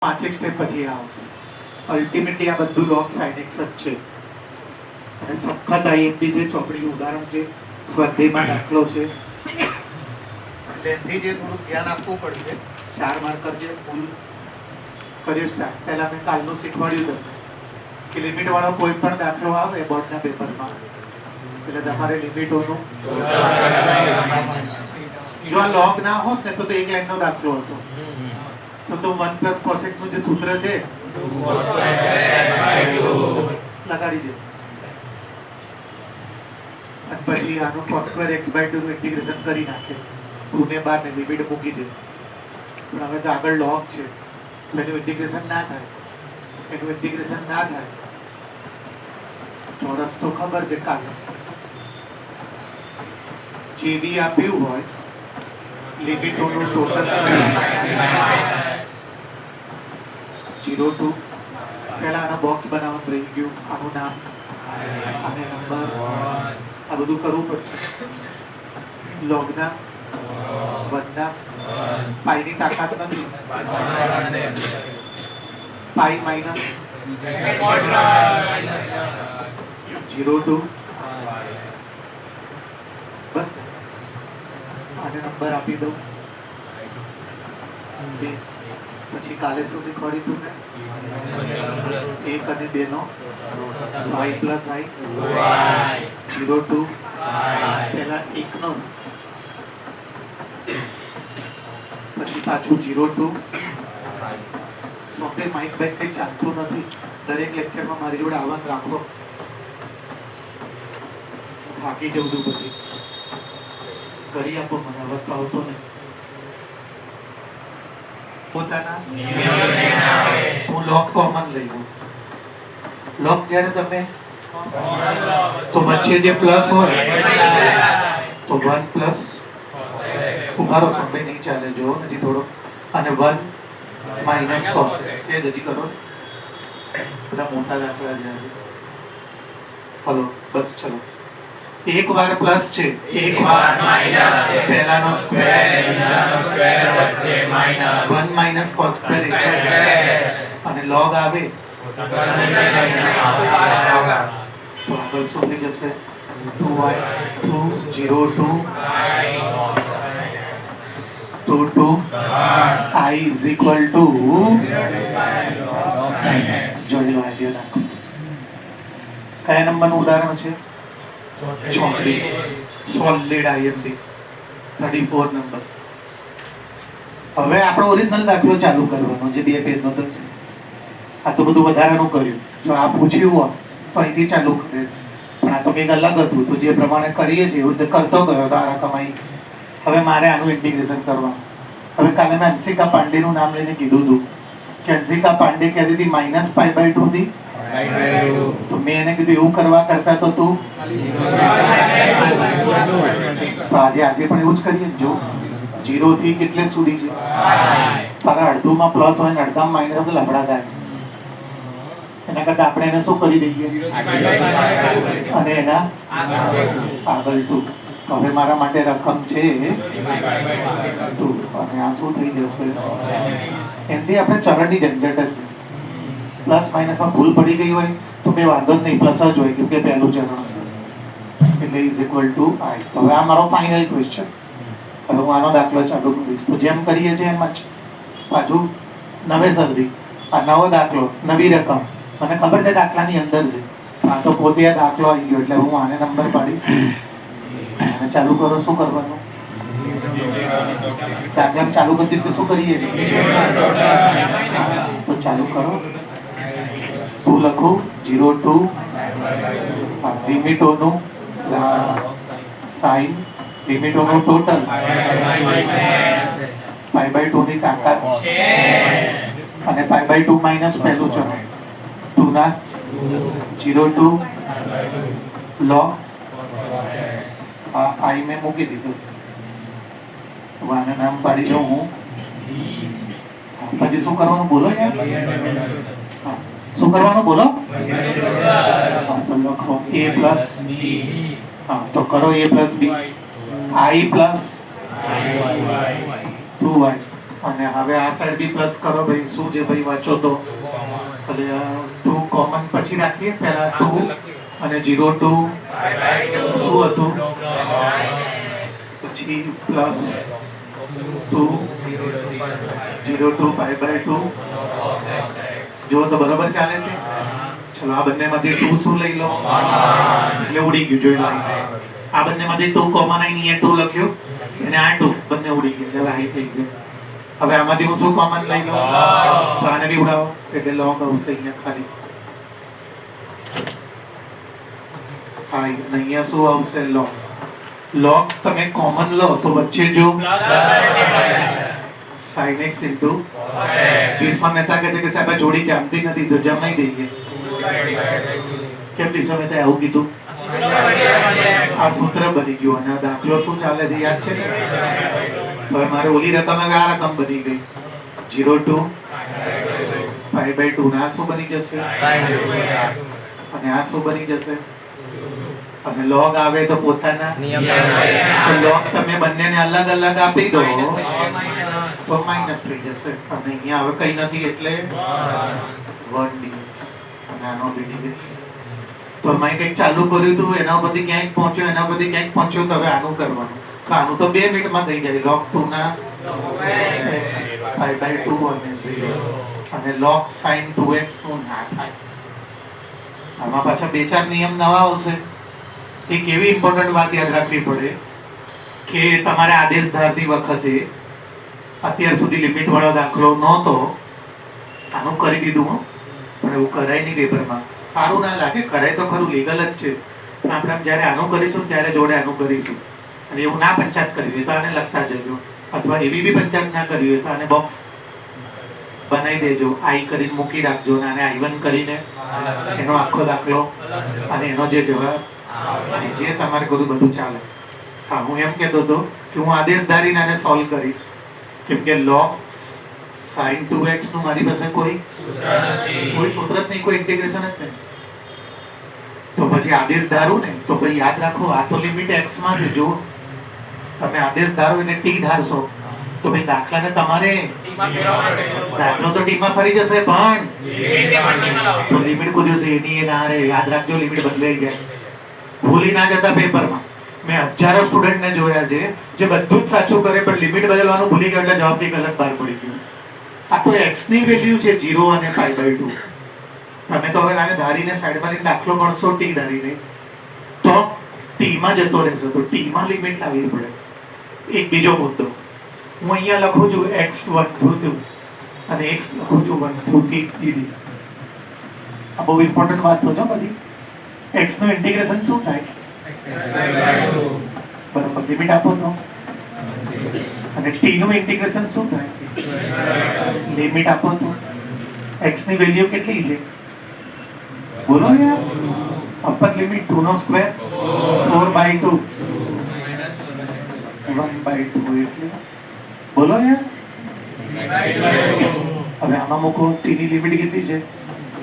પાંચેક સ્ટેપ પછી આવશે. અલ્ટિમેટલી આ બધું લોગ સાઇનેક્સ જ છે અને સખત આઈએમપી જે ચોપડીનું ઉદાહરણ છે, સ્વાધ્યાયમાં દાખલો છે, એટલે એમથી જે થોડું ધ્યાન આપવું પડશે. 4 માર્કર જે ફૂલ કર્યું સ્ટાર્ટ પહેલા મેં કાલનું શીખવાડ્યું તમને કે લિમિટ વાળો કોઈ પણ દાખલો આવે બોર્ડના પેપરમાં એટલે તમારે લિમિટોનું જો આ લોગ ના હોત ને તો એક લાઈનનો દાખલો હતો. તો 1 + cosec નું જે સૂત્ર છે લગાડી દે અને પછી આનું cos² x/2 નું ઇન્ટિગ્રેશન કરી નાખે. 2 ને 12 ને લિમિટ મૂકી દે. પણ હવે તો આગળ લોગ છે એટલે એનું ઇન્ટિગ્રેશન ના થાય. તો રસ્તો ખબર છે કાલે જે બી આપ્યું હોય લિમિટોનું ટોટલ 0 to પહેલા આના બોક્સ બનાવવાનું રહી ગયું. આનું નામ અને નંબર આ બધું કરવું પડશે. લોગના વનના પાઈની તાકાત નથી. પાઈ માઇનસ 0 to બસ આને નંબર આપી દઉં. પછી કાલે શું શીખવાડ્યું તું? 1 અને 2 નો y + i 0 to પહેલા 1 નો પછી પાછું 0 to સોંપે. માઇક બેક કઈ ચાલતું નથી. દરેક લેક્ચરમાં મારી જોડે આવવાનું રાખો. થાકી જવું છું પછી કરી આપો મને આવત તો આવતો નહીં. પોતાના હું લોગ કોમન લઈ લઉં. લોગ જ્યારે તમે તો વચ્ચે જે પ્લસ હોય તો 1 પ્લસ ઉભારો સમય નહીં ચાલે જો નથી થોડો અને 1 માઇનસ cos સેજ હજી કરો. બધા મોટા દાખલા જાય. હલો બસ ચલો. એક વાર પ્લસ છે, એક વાર માઈનસ છે. પહેલાનો સ્ક્વેર બીજાનો સ્ક્વેર વચ્ચે માઈનસ 1 માઈનસ cos² અને log આવે તો આગળ શું થઈ જશે? 2y 2 0 to 2 to I is equal to જોઈ લો આઈડિયા નાખો. કયા નંબરનું ઉદાહરણ છે? 34 સોલિડ આઈએમપી 34 નંબર. હવે આપણો ઓરિજિનલ દાખલો ચાલુ કરવાનો જે 2 પેજનો થશે. આ તો બધું વધારાનું કર્યું. જો આ પૂછ્યું હોત તો અહીંથી ચાલુ કરે, પણ આ તો કંઈક અલગ હતું તો જે પ્રમાણે કરીએ છીએ એવું રીતે કરતો ગયો તો આ કમાઈ. હવે મારે આનું ઇન્ટિગ્રેશન કરવાનું. હવે કાલે મેં અંશિકા પાંડેનું નામ લઈને કીધું હતું કે અંશિકા પાંડે કહેતી હતી -π/2 થી તો મેં એને કીધું એવું કરવા કરતા તો તું તો આજે પણ એવું જ કરીએ. જો 0 થી કેટલે સુધી છે? તારા અડધુંમાં પ્લસ હોય ને અડધામાં માઇનસ હોય તો લફડા થાય. એના કરતા આપણે એને શું કરી દઈએ અને એના આગળ 2. તો હવે મારા માટે રકમ છે 2 અને આ શું થઈ જશે? એનાથી આપણે ચરણની ઝંઝટ જ પ્લસ માઇનસમાં ભૂલ પડી ગઈ હોય તો કંઈ વાંધો જ નહીં, પ્લસ જ હોય કેમ કે પહેલું ચરણ છે એટલે ઇઝ ઇક્વલ ટુ આઈ. તો હવે આ મારો ફાઇનલ ક્વેશ્ચન. હવે હું આનો દાખલો ચાલુ કરીશ. તો જેમ કરીએ છીએ એમ જ પાછું નવેસરથી આ નવો દાખલો નવી રકમ મને ખબર છે દાખલાની અંદર છે. આ તો પોતે આ દાખલો આવી ગયો એટલે હું આને નંબર પાડીશ અને ચાલુ કરો. શું કરવાનું? દાખલા ચાલુ કરતી વખતે શું કરીએ? તો ચાલુ કરો. શું લખું? 0 to લિમિટોનું સાઇન લિમિટોનું ટોટલ π/2 ની તાકાત અને π/2 માઇનસ પહેલું ચરણ 2 ના 0 to log આઈ મેં મૂકી દીધું. આને નામ પાડી દઉં હું. પછી શું કરવાનું બોલો યાર? શું કરવાનું બોલો? તો લખો a પ્લસ તો કરો a + b i + 2y અને હવે આ સાઈડ બી પ્લસ કરો ભાઈ. શું છે ભાઈ વાંચો તો? એટલે 2 કોમન પછી રાખીએ. પહેલા 2 અને 0 2 શું હતું? પછી પ્લસ 2 0 2 π/2. જુઓ તો બરોબર ચાલે છે. ચલો આ બંનેમાંથી 2 શું લઈ લો? એટલે ઉડી ગયું. જોઈ લો આ બંનેમાંથી 2 કોમન આવીને અહીંયા 2 લખ્યું અને આ 2 બંને ઉડી ગયા. એટલે આ થઈ ગયું. હવે આમાંથી હું શું કોમન લઈ લઉં? તો આને બી ઉડાવો એટલે log આવશે અહીંયા ખાલી. હા અને અહીંયા શું આવશે? log. log તમે કોમન લો તો વચ્ચે જો sin x into Bhishma Mehta કહે છે કે સાહેબ આ જોડી જામતી નથી તો જમાઈ દઈએ. કેમ ભીષ્મ મહેતાએ આવું કીધું? આ સૂત્ર બની ગયું અને દાખલો શું ચાલે છે યાદ છે ને? હવે મારે ઓલી રકમ આ રકમ બની ગઈ 0 2 π/2. આ શું બની જશે? અને આ શું બની જશે? અને log આવે તો પોતાના નિયમ. તો log તમે બંનેને અલગ અલગ આપી દો તો માઈનસ થઈ જશે. અને અહીંયા હવે કઈ નથી એટલે 1 dx અને આનો dx. તો મેં કંઈક ચાલુ કર્યું હતું એના પરથી ક્યાંક પહોંચ્યો, એના પરથી ક્યાંક પહોંચ્યો. તો હવે આનું કરવાનું. તો આનું તો 2 મિનિટમાં થઈ જાય. log 2 ના π/2 અને 0 અને log sin 2x નું ના થાય. આમાં પાછા 2-4 નિયમ નવા આવશે. એક એવી ઇમ્પોર્ટન્ટ વાત યાદ રાખવી પડે કે તમારે આદેશ ધારતી વખતે અત્યાર સુધી લિમિટ વાળો દાખલો નહોતો. આનું કરી દીધું પણ એવું કરાય નહીં પેપરમાં. સારું ના લાગે. કરાય તો ખરું, લીગલ જ છે. પણ આપણે જ્યારે આનું કરીશું ત્યારે જોડે આનું કરીશું. અને એવું ના પંચાયત કરવી હોય તો આને લખતા જજો. અથવા એવી બી પંચાયત ના કરવી હોય તો આને બોક્સ બનાવી દેજો. આઈ કરીને મૂકી રાખજો અને આને I1 કરીને એનો આખો દાખલો અને એનો જે જવાબ અને જે તમારે કરું બધું ચાલે. હા હું એમ કહેતો હતો કે હું આદેશ ધારીને આને સોલ્વ કરીશ કેમ કે log sin 2x નું મારી પાસે કોઈ સૂત્ર જ નહીં, કોઈ ઇન્ટિગ્રેશન જ નહીં. તો પછી આદેશ ધારું ને તો ભાઈ યાદ રાખો આ તો લિમિટ x માં છે. જો તમે આદેશ ધારો એટલે t ધારશો તો ભાઈ દાખલાને તમારે દાખલો તો t માં ફરી જશે પણ તો લિમિટ કોઈ દિવસ એની ના રહે. યાદ રાખજો લિમિટ બદલાઈ જાય. ભૂલી ના જતા પેપરમાં. મેં હજારો સ્ટુડન્ટને જોયા છે જે બધું જ સાચું કરે પણ લિમિટ બદલવાનું ભૂલી ગયો એટલે જવાબ કંઈક અલગ બહાર પડી ગયો. આ તો x ની વેલ્યુ છે 0 અને π/2. તમે તો હવે આને ધારીને સાઈડમાં દાખલો ગણશો t ધારીને તો t માં જતો રહેશે. તો t માં લિમિટ લાવવી પડે. એક બીજો મુદ્દો હું અહીંયા લખું છું x1 to 2 અને x લખું છું 1 to 3. આ બહુ ઇમ્પોર્ટન્ટ વાત છે બધી. x નું ઇન્ટિગ્રેશન શું થાય? બરાબર લિમિટ આપો તો. અને t નું ઇન્ટિગ્રેશન શું થાય? લિમિટ આપો તો. x ની વેલ્યુ કેટલી છે બોલો યાર? અપર લિમિટ 2 નો સ્ક્વેર 4/2 1/2 એટલે બોલો યાર. હવે આમાં મૂકો t ની લિમિટ કેટલી છે?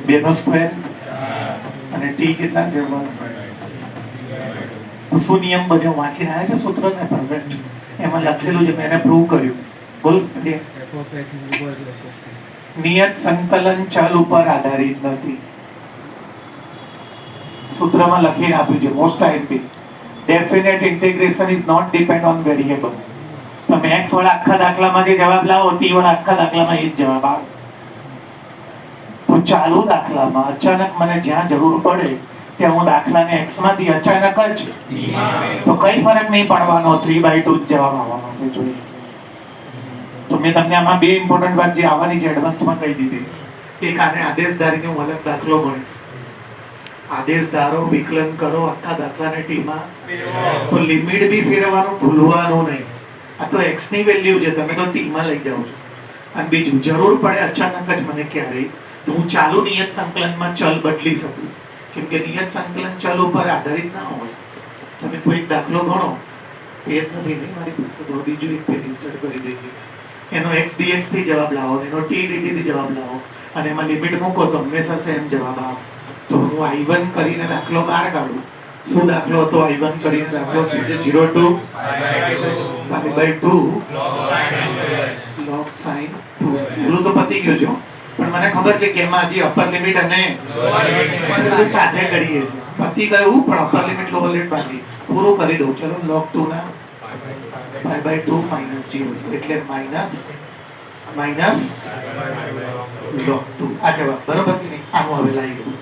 2 નો સ્ક્વેર અને t કેટલા છે? 1. તો શું નિયમ બન્યો? વાંચીને આવ્યા કે સૂત્રને પરફેક્ટ એમાં લખેલું છે. મેં એને પ્રૂવ કર્યું. બોલ. નિયત સંકલન ચલ ઉપર આધારિત નથી. સૂત્રમાં લખીને આપ્યું છે most IMP. Definite integration is not depend on variable. તમે x વાળા આખા દાખલામાં જે જવાબ લાવો t વાળા આખા દાખલામાં એ જ જવાબ આવે. તો ચાલુ દાખલામાં અચાનક મને જ્યાં જરૂર પડે ત્યાં હું દાખલાને x માંથી અચાનક જ તો કઈ ફરક નહીં પડવાનો 3/2 જ જવાબ આવવાનો છે. જોઈએ તો મેં તમને આમાં બે ઇમ્પોર્ટન્ટ વાત જે આવવાની છે એડવાન્સમાં કહી દીધી. એક આને આદેશ ધારીને હું અલગ દાખલો ગણીશ. આદેશ ધારો, વિકલન કરો આખા દાખલાને t માં તો લિમિટ બી ફેરવવાનું ભૂલવાનું નહીં. આ તો x ની વેલ્યુ છે તમે તો t માં લઈ જાઓ છો. અને બીજું જરૂર પડે અચાનક જ મને ક્યારેય તો હું ચાલુ નિયત સંકલનમાં ચલ બદલી શકું કેમ કે નિયત સંકલન ચલ ઉપર આધારિત ના હોય. તમે કોઈ એક દાખલો ગણો એ જ નથી નહીં મારી પાસે તો બીજું એક પેજ ઇન્સર્ટ કરી દઈએ. એનો x dx થી જવાબ લાવો, એનો t dt થી જવાબ લાવો અને એમાં લિમિટ મૂકો તો હંમેશા સેમ જવાબ આવે. તો હું I1 કરીને દાખલો બહાર કાઢું. શું દાખલો હતો? I1 કરીને દાખલો સીધે 0 to π/2 log sin sin 2x ઓલું તો પતી ગયું છે હો. પણ મને ખબર છે કે એમાં હજી અપર લિમિટ અને બધું સાથે કરીએ છીએ. પતી ગયું પણ અપર લિમિટ લોઅર લિમિટ બાકી પૂરું કરી દઉં. ચલો log 2 ના pi/2 - 0 એટલે માઇનસ log 2 આ જવાબ બરોબર કે નહીં? આનું હવે લાવી દઉં.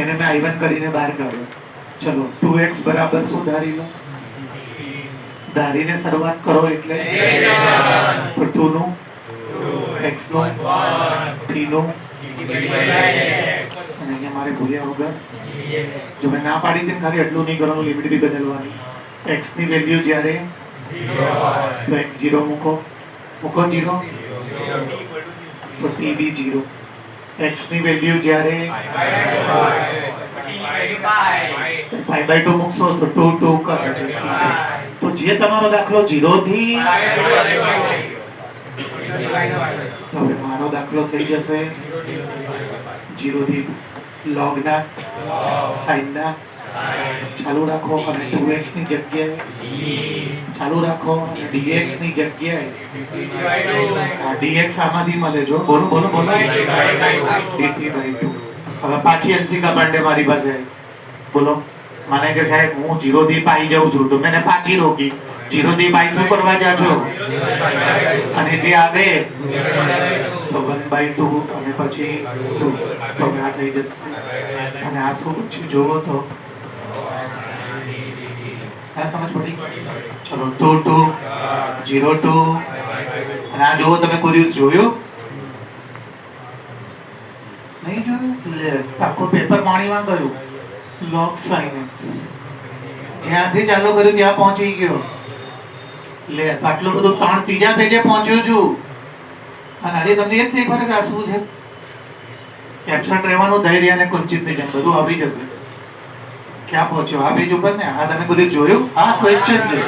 એને મેં I1 કરીને બહાર કાઢ્યો. ચલો 2x બરાબર શું ધારી લો? ધારીને શરૂઆત કરો એટલે તો 2 નું x નું 3 નું અને અહીંયા મારે ભૂલ્યા વગર જો મેં ના પાડી હતી ખાલી એટલું નહીં કરવાનું, લિમિટ બી બદલવાની. x ની વેલ્યુ જ્યારે 0 તો x 0 મૂકો 0 તો t બી 0. x ની વેલ્યુ જ્યારે pi/2 મૂકશો તો 2 કરો. તો જે તમારો દાખલો 0 થી તો હવે મારો દાખલો થઈ જશે 0 થી log ના sin ના ચાલુ રાખો અને 2x ની જગ્યાએ ચાલુ રાખો અને dx ની જગ્યાએ આ dx આમાંથી મળે જો બોલો d3/2. હવે પાછી અંશિકા પાંડે મારી પાસે બોલો મને કે સાહેબ હું 0 થી પાઈ જાઉં છું તો મેને પાછી રોકી. 0 થી પાઈ શું કરવા જા છો? અને જે આવે તો 1/2 અને પછી 2 તો આ થઈ જશે. અને આ શું છે જોવો તો આ સમજ પડી? ચલો 2 0 2 અને આ જોવો તમે કોઈ દિવસ જોયું નહીં? જોયું લે આખું પેપર પાણીમાં ગયું. log sin x જ્યાંથી ચાલુ કર્યું ત્યાં પહોંચી ગયો. લે આટલું બધું ત્રણ ત્રીજા પેજે પહોંચ્યો છું અને આજે તમને એ જ નહીં ખબર કે આ શું છે? એબસન્ટ રહેવાનું ધૈર્ય અને કુંચિત નહીં જેમ બધું આવડી જશે. ક્યાં પહોંચ્યો? આ પેજ ઉપર ને આ તમે બધું જોયું? આ ક્વેશ્ચન છે.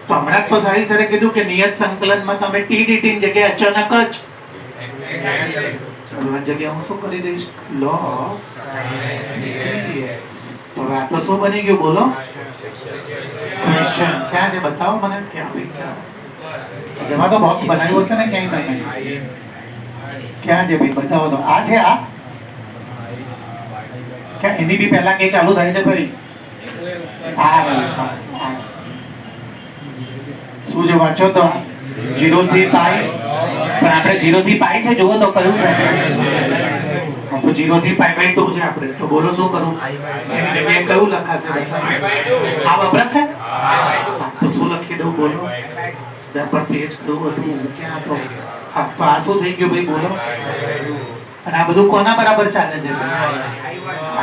તો હમણાં તો સાહિલ સરે કીધું કે નિયત સંકલનમાં તમે t dt ની જગ્યાએ અચાનક જ ચલો આ જગ્યાએ હું શું કરી દઈશ? log તો હવે આ તો શું બની ગયું બોલો? ક્વેશ્ચન ક્યાં છે બતાવો મને. ક્યાં જવા તો બોક્સ બનાવ્યું હશે ને ક્યાંય બનાવ્યું? ક્યાં છે ભાઈ બતાવો તો. આ છે આ ક્યાં? એની બી પહેલા કઈ ચાલુ થાય છે ભાઈ? શું છે વાંચો તો 0 થી પાઈ. પણ આપણે 0 થી પાઈ છે જુઓ તો કયું છે? તો 0 થી pi/2 છે આપણે. તો બોલો શું કરું? એની જગ્યાએ કયું લખાશે? આ વપરાશે? તો શું લખી દઉં બોલો? પર પેજ કરું હતું ક્યાં તો હા તો આ શું થઈ ગયું ભાઈ બોલો? અને આ બધું કોના બરાબર ચાલે છે?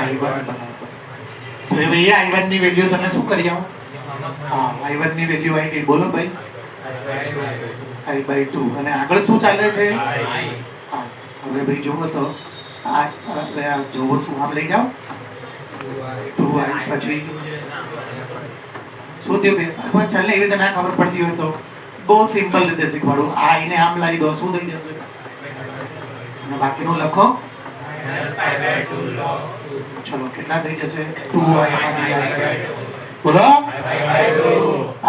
I1 બરાબર. તો હવે એ I1 ની વેલ્યુ તમે શું કરી આવો? હા I1 ની વેલ્યુ આવી ગઈ બોલો ભાઈ I/2. અને આગળ શું ચાલે છે? હા હવે ભાઈ જુઓ તો આ જોવો શું આમ લઈ જાઓ 2i પછી શું થયું ભાઈ? ચાલે એવી રીતે ના ખબર પડતી હોય તો બહુ સિમ્પલ રીતે શીખવાડું. આ ને આમ લાવી દો શું થઈ જશે? અને બાકીનું લખો ચલો કેટલા થઈ જશે? 2i બોલો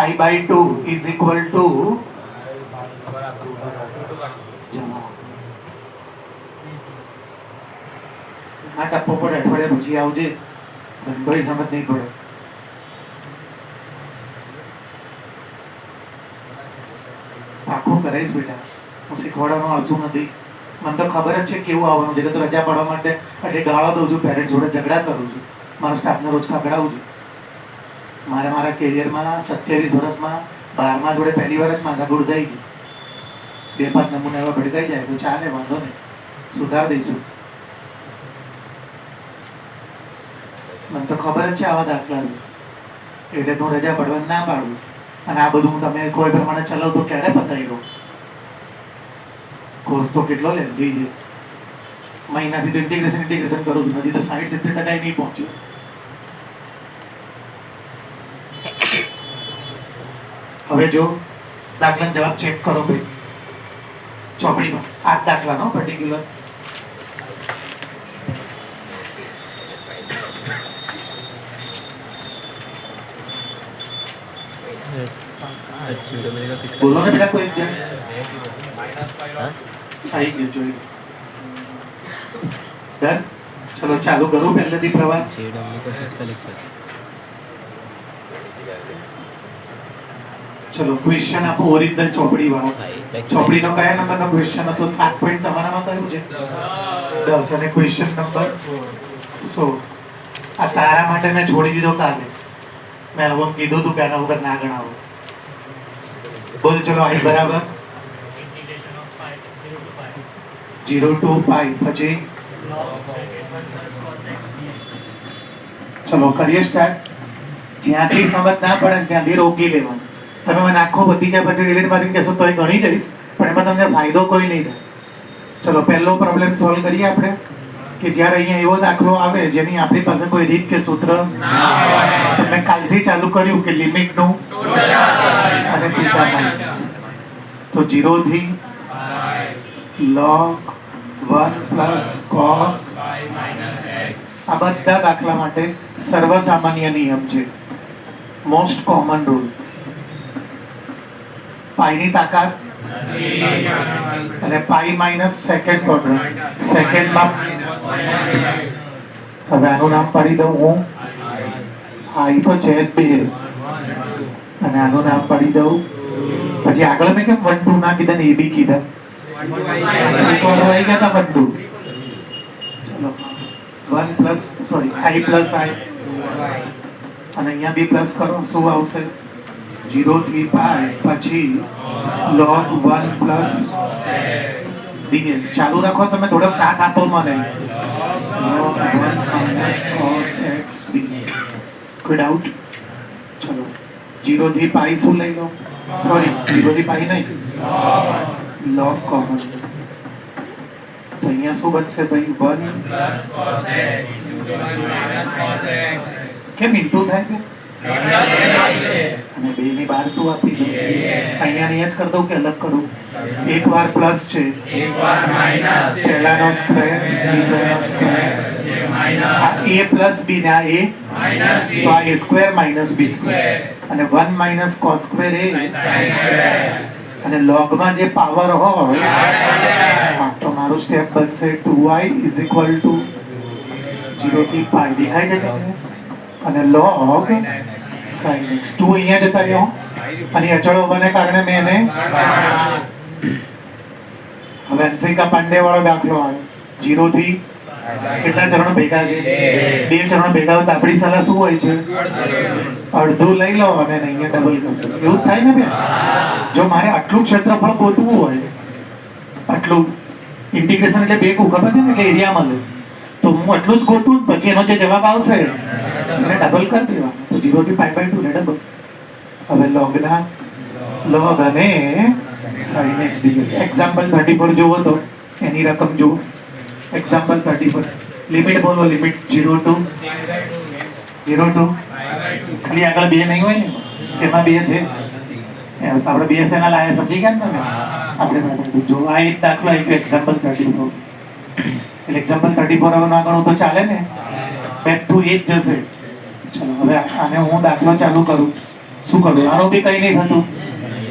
I/2 is equal to આ ટપ્પો પડે અઠવાડિયા પછી આવજે. ધંધોય સમજ નહીં પડે. આખું કરાઈશ બેટા. હું શીખવાડવાનું આળસુ નથી. મને તો ખબર જ છે કેવું આવવાનું છે. તો રજા પાડવા માટે એટલે ગાળો દઉં છું, પેરેન્ટ્સ જોડે ઝઘડા કરું છું, મારા સ્ટાફને રોજ ખગડાવું છું. મારા કેરિયરમાં 27 વર્ષમાં 12મા જોડે પહેલી વાર જ માથાકૂટ થઈ ગઈ. 2-5 નમૂના એવા ભડકાઈ જાય તો ચાલે, વાંધો નહીં, સુધાર દઈશું. મને તો ખબર જ છે આવા દાખલા એટલે હું રજા પડવા ના પાડું. અને આ બધું તમે કોઈ પ્રમાણે ચલાવ તો ક્યારે પતાવી દઉં? કોર્સ તો કેટલો લેન્થી છે. મહિનાથી તો ઇન્ટિગ્રેશન કરું છું, હજી તો 60-70% નહીં પહોંચ્યું. હવે જો દાખલાનો જવાબ ચેક કરો ભાઈ ચોપડીમાં. આ દાખલાનો પર્ટિક્યુલર બોલો ને પેલા કોઈ એક જણ हाँ? આવી ગયું જોઈ ડન ચલો ચાલુ કરું પહેલેથી પ્રવાસ CW का किसका लिखा है? ચલો ક્વેશ્ચન આપો ઓરિજિનલ ચોપડી વાળો ચોપડીનો કયા નંબરનો ક્વેશ્ચન હતો 7 પોઈન્ટ તમારામાં કયું છે 10 અને ક્વેશ્ચન નંબર 16 આ તારા માટે મેં છોડી દીધો કાલે મેં લોકો કીધું હતું કે આના વગર ના ગણાવો બોલ ચલો અહીં બરાબર 0 to pi પછી ચલો કરીએ સ્ટાર્ટ જ્યાંથી સમજ ના પડે ને ત્યાંથી રોકી લેવાનું તમે મને આખો બધી ગયા પછી ડિલીટ મારીને કહેશો તો એ ગણી જઈશ પણ એમાં તમને ફાયદો કોઈ નહીં થાય ચલો પહેલો પ્રોબ્લેમ સોલ્વ કરીએ આપણે કે જ્યારે અહીંયા એવો દાખલો આવે જેની આપણી પાસે કોઈ રીત કે સૂત્ર મેં કાલથી ચાલુ કર્યું કે લિમિટનું અને થીટા તો 0 થી log 1 plus cos આ બધા દાખલા માટે સર્વસામાન્ય નિયમ છે મોસ્ટ કોમન રૂલ પાઈની તાકાત અને પાઈ માઇનસ સેકન્ડ ક્વોડ્રન્ટ સેકન્ડમાં હવે આનું નામ પાડી દઉં હું આઈ તો છે જ બે અને આનું નામ પાડી દઉં પછી આગળ મેં કેમ 1 2 ના કીધા ને એ બી કીધા આવી ગયા હતા બધું ચલો 1 plus sorry i plus i અને અહીંયા બી પ્લસ કરો શું આવશે 0 થી pi પછી log 1 પ્લસ dx ચાલુ રાખો તમે થોડોક સાથ આપો મને log 1 minus cos x dx કોઈ ડાઉટ ચલો 0 થી pi શું લઈ લો સોરી 0 થી pi નહીં log કોમન તો અહીંયા શું બનશે ભાઈ 1 plus cos x minus cos x કેમ ઇન્ટુ થાય કે અને બે ની બાર શું આપી દઉં અહીંયા ને જ કરી દઉં કે અલગ કરું એક વાર પ્લસ છે એક વાર માઈનસ પહેલાનો સ્ક્વેર બીજાનો square minus a plus b ને આ a માઈનસ b તો આ a square minus b square અને 1 માઈનસ cos સ્ક્વેર a અને log માં જે પાવર હોય હા તો મારું સ્ટેપ બનશે 2i = 0 થી pi દેખાય છે તમને અને log sin x 2 અહીંયા જતા રહ્યો અને અચળ હોવાને કારણે મેં એને હવે અંશિકા પાંડે વાળો દાખલો આવ્યો 0 થી કેટલા ચરણો ભેગા છે બે ચરણો ભેગા હોય તો આપણી સલાહ શું હોય છે અડધું લઈ લો અને અહીંયા ડબલ કરો એવું જ થાય ને બેન જો મારે આટલું ક્ષેત્રફળ ગોતવું હોય આટલું ઇન્ટિગ્રેશન એટલે બે ખબર છે ને એટલે એરિયામાં લે તો હું આટલું જ ગોતું પછી એનો જે જવાબ આવશે એને ડબલ કરી દેવાનું તો 0 થી pi by 2 ને ડબલ હવે લોગના લોગ અને sin x dx એક્ઝામ્પલ 34 જોવો તો એની રકમ જુઓ એક્ઝામ્પલ 34 લિમિટ બોલો લિમિટ 0 to ખાલી આગળ બે નહીં હોય ને એમાં બે છે આપણે BSNL આયા સમજી ગયા ને તમે આપણે જો આ એક દાખલો આવ્યો એક્ઝામ્પલ 34 એટલે એક્ઝામ્પલ 34 હવે ના ગણું તો ચાલે ને બેક ટુ એ જ જશે ચલો હવે આને હું દાખલો ચાલુ કરું શું કરું આનો બી કંઈ નહીં થતું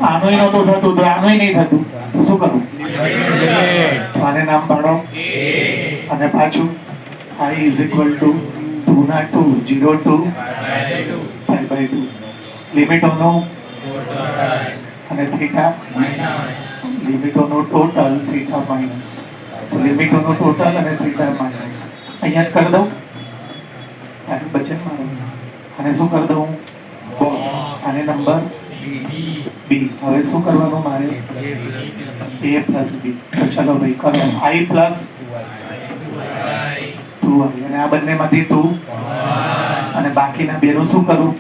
આનોય નહોતું થતું તો આનોય નહીં થતું તો શું કરું આને નામ પાડો અને પાછું i = 2 ના 2 0 to pi by 2 લિમિટોનો અને થીટા લિમિટોનો ટોટલ થીટા માઈનસ તો લિમિટોનો ટોટલ અને થીટા માઈનસ અહીંયા જ કરી દઉં આને બચન મારો અને શું કરી દઉં બોસ આને નંબર b હવે શું કરવાનું મારે a plus b તો ચલો ભાઈ કરો i plus 2i અને આ બંનેમાંથી 2 અને બાકીના બેનું શું કરું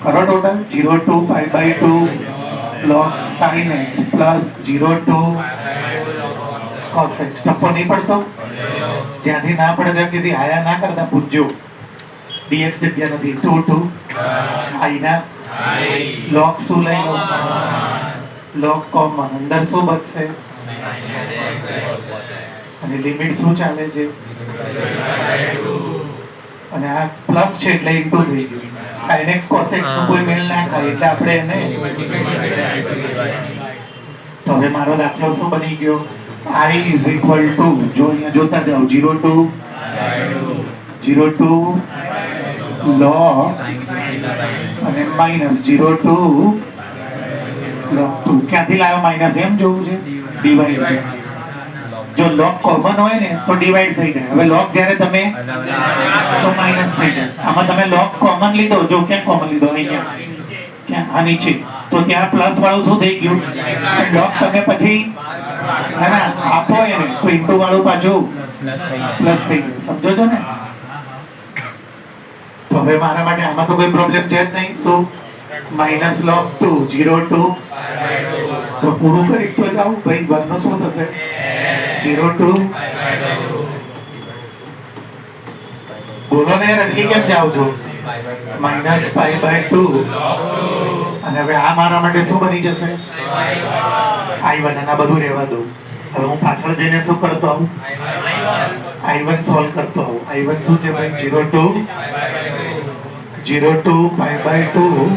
કરો total 0 to pi by 2 log sin x plus 0 to cos x ટપ્પો નહીં પડતો જ્યાંથી ના પડે ત્યાં કીધી આયા ના કરતા પૂછજો dx જગ્યા નથી 2 to i ના log શું લઈ લો log કોમન અંદર શું બચશે અને લિમિટ શું ચાલે છે અને આ પ્લસ છે એટલે ઇન્ટુ થઈ ગયું. sin x cos x નો કોઈ મેળ ના ખાય એટલે આપણે એને તો હવે મારો દાખલો શું બની ગયો? I is equal to, જો અહીંયા જોતા જાઓ, 0 to log અને માઇનસ 0 to log 2. ક્યાંથી લાવ્યો માઇનસ એમ જોવું છે? ડિવાઈડ છે. જો log કોમન હોય ને તો ડિવાઈડ થઈ જાય. હવે log જ્યારે તમે તો માઇનસ થઈ જાય. આમાં તમે log કોમન લીધો, જો ક્યાં કોમન લીધો? અહીંયા ક્યાં? આ નીચે. તો ત્યાં પ્લસ વાળું શું થઈ ગયું? log તમે પછી ના આપો એને તો ઇન્ટુ વાળું પાછું પ્લસ થઈ ગયું. સમજો છો ને? તો હવે મારા માટે આમાં તો કોઈ પ્રોબ્લેમ છે જ નહીં. શું? માઇનસ log 2 0 to તો પૂરું કરી તો જાવ ભાઈ. 1 નો શું થશે? 0 to બોલો ને યાર, અટકી કેમ જાવ છો? Minus pi by 2. અને હવે આ મારા માટે શું બની જશે? I1. અને આ બધું રહેવા દઉં. હવે હું પાછળ જઈને શું કરતો આવું? I1 સોલ્વ કરતો આવું. I1 શું છે ભાઈ? 0 to પાઈ બાય 2.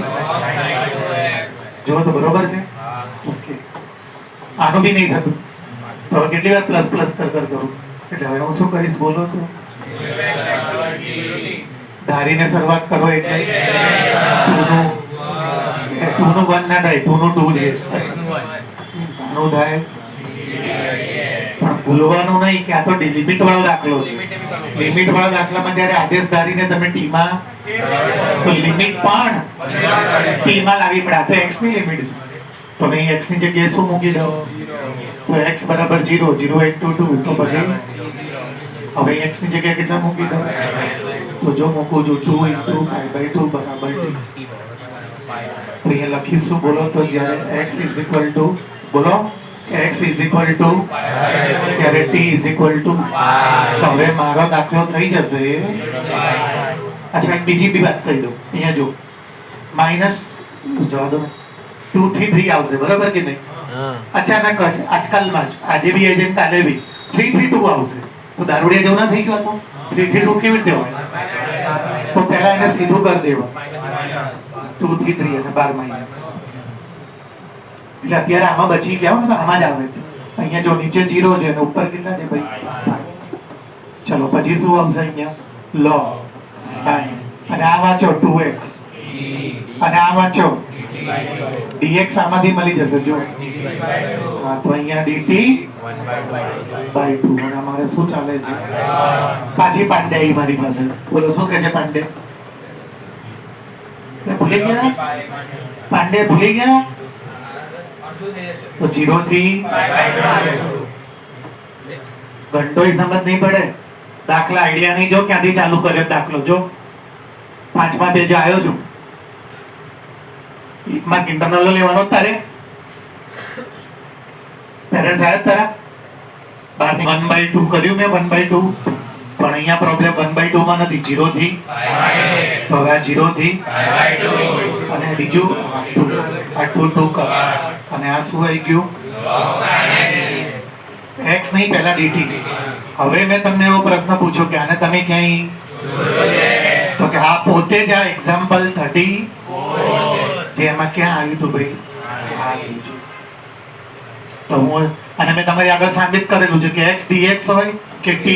જો તો બરોબર છે? ઓકે. આનું બી નહીં થતું. તો હવે કેટલી વાર પ્લસ પ્લસ કર કરું? એટલે હવે હું શું કરીશ બોલો તો? ધારીને શરૂઆત કરો એટલે 2 નું 1 ના થાય, 2 નું 2 છે. આનું થાય. પણ ભૂલવાનું નહીં કે આ તો લિમિટ વાળો દાખલો છે. લિમિટ વાળા દાખલામાં જ્યારે આદેશ ધારીને તમે ટીમાં તો લિમિટ પણ ટીમાં લાવી પડે. આ તો x ની લિમિટ છે. તો અહીં x ની જગ્યાએ શું મૂકી દો? તો x બરાબર 0 0 into 2. તો પછી હવે x ની જગ્યાએ કેટલા મૂકી દો? તો જો મૂકું છું 2 into pi by 2 બરાબર 2. તો અહીંયા લખીશું બોલો તો જ્યારે x is equal to બોલો x is equal to ત્યારે t is equal to. તો હવે મારો દાખલો થઈ જશે. અચ્છા એક બીજી બી વાત કહી દઉં. અહીંયા જો માઇનસ જવા દો 2 થી 3 આવશે બરાબર કે નહીં? અચાનક જ આજકાલમાં જ આજે બી એજન્ટ કાલે બી 3 થી 2 આવશે. તો દારૂડિયા જેવું ના થઈ ગયો તો 3 થી 2 કેવી રીતે હોય? તો પહેલા એને સીધું કરી દેવા 2 થી 3 અને 12 માઇનસ. એટલે અત્યારે આમાં બચી ગયા હોય ને તો આમાં જ આવે. અહીંયા જો નીચે 0 છે અને ઉપર કેટલા છે ભાઈ? ચલો પછી શું આવશે? અહીંયા log sin અને આ વાંચો 2x અને આ વાંચો dx. આમાંથી મળી જશે જો. હા તો અહીંયા dt by 2. અને અમારે શું ચાલે છે? પાછી પાંડે મારી પાસે. બોલો શું કહે છે પાંડે? ભૂલી ગયા? પાંડે ભૂલી ગયા? તો 0 થી ઘંટોય સમજ નહીં પડે. દાખલા આઈડિયા નહીં. જો ક્યાંથી ચાલુ કર્યો દાખલો? જો 5મા પેજ આવ્યો છું. એકમાં ઇન્ટરનલ લેવાનો તારે પેરેન્ટ્સ આયા તારા 1/2 કર્યું મેં 1/2. પણ અહીંયા પ્રોબ્લેમ 1/2 માં નથી. 0 થી તો હવે 0 થી અને બીજું આ 2 કર. અને આ શું આવી ગયું? x નહીં પહેલા dt. હવે મેં તમને એવો પ્રશ્ન પૂછ્યો કે આને તમે ક્યાંય તો કે હા પોતે જ આ એક્ઝામ્પલ 34 જેમાં ક્યાં આવ્યું હતું ભાઈ? તો હું અને મેં તમારી આગળ સાબિત કરેલું છે કે x dx હોય કે t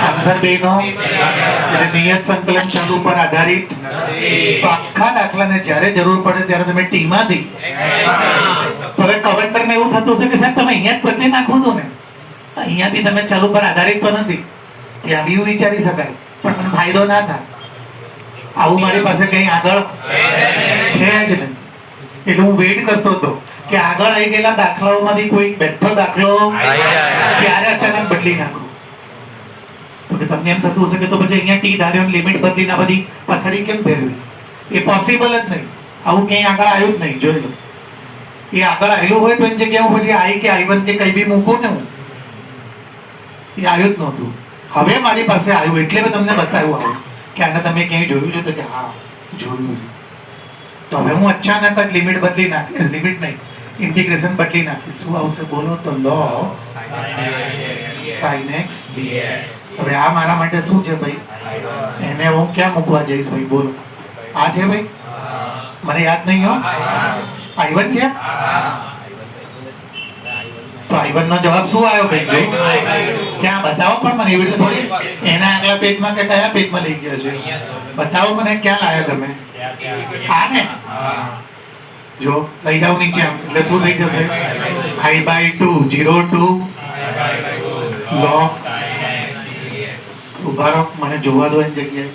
આન્સર બેનો એટલે નિયત સંકલન ચલ ઉપર આધારિત. તો આખા દાખલાને જ્યારે જરૂર પડે ત્યારે તમે t માંથી તો હવે કવન્ટરને એવું થતું છે કે સાહેબ તમે અહીંયા જ બદલી નાખો તો ને. અહીંયા બી તમે ચલ ઉપર આધારિત તો નથી. ત્યાં બી વિચારી શકાય પણ મને ફાયદો ના થાય. આવું મારી પાસે કઈ આગળ છે જ નહીં. એટલે હું વેઇટ કરતો હતો કે આગળ આવી ગયેલા દાખલાઓમાંથી કોઈ બેઠો દાખલો ત્યારે અચાનક બદલી નાખો. તો કે તમને એમ થતું હશે કે તો પછી અહીંયા ટી ધાર્યો લિમિટ બદલીને બધી પથારી કેમ ફેરવી? એ પોસિબલ જ નહીં. આવું ક્યાંય આગળ આવ્યું જ નહીં. જોઈ લો. એ આગળ આવેલું હોય તો એની જગ્યાએ હું પછી i કે i1 કે કઈ બી મૂકું ને હું. એ આવ્યું જ નહોતું. હવે મારી પાસે આવ્યું એટલે મેં તમને બતાવ્યું આવું કે આને તમે ક્યાંય જોયું છે? તો કે હા જોયું છે. તો હવે હું અચાનક જ લિમિટ બદલી નાખીશ. લિમિટ નહીં ઇન્ટિગ્રેશન બદલી નાખીશ. શું આવશે બોલો તો log sin x dx. હવે આ મારા માટે શું છે ભાઈ? એને હું ક્યાં મૂકવા જઈશ ભાઈ? બોલો. આ છે ભાઈ? મને યાદ નહીં હો. I1 છે? તો I1 નો જવાબ શું આવ્યો ભાઈ? જો ક્યાં બતાવો પણ મને, એવી રીતે થોડી એના આગલા પેજમાં કે કયા પેજમાં લઈ ગયા છે બતાવો મને. ક્યાં લાયા તમે? આ ને? જો લઈ જાવ નીચે આમ, એટલે શું થઈ જશે? I/2 0 to log. ઉભા રહો, મને જોવા દો એની જગ્યાએ.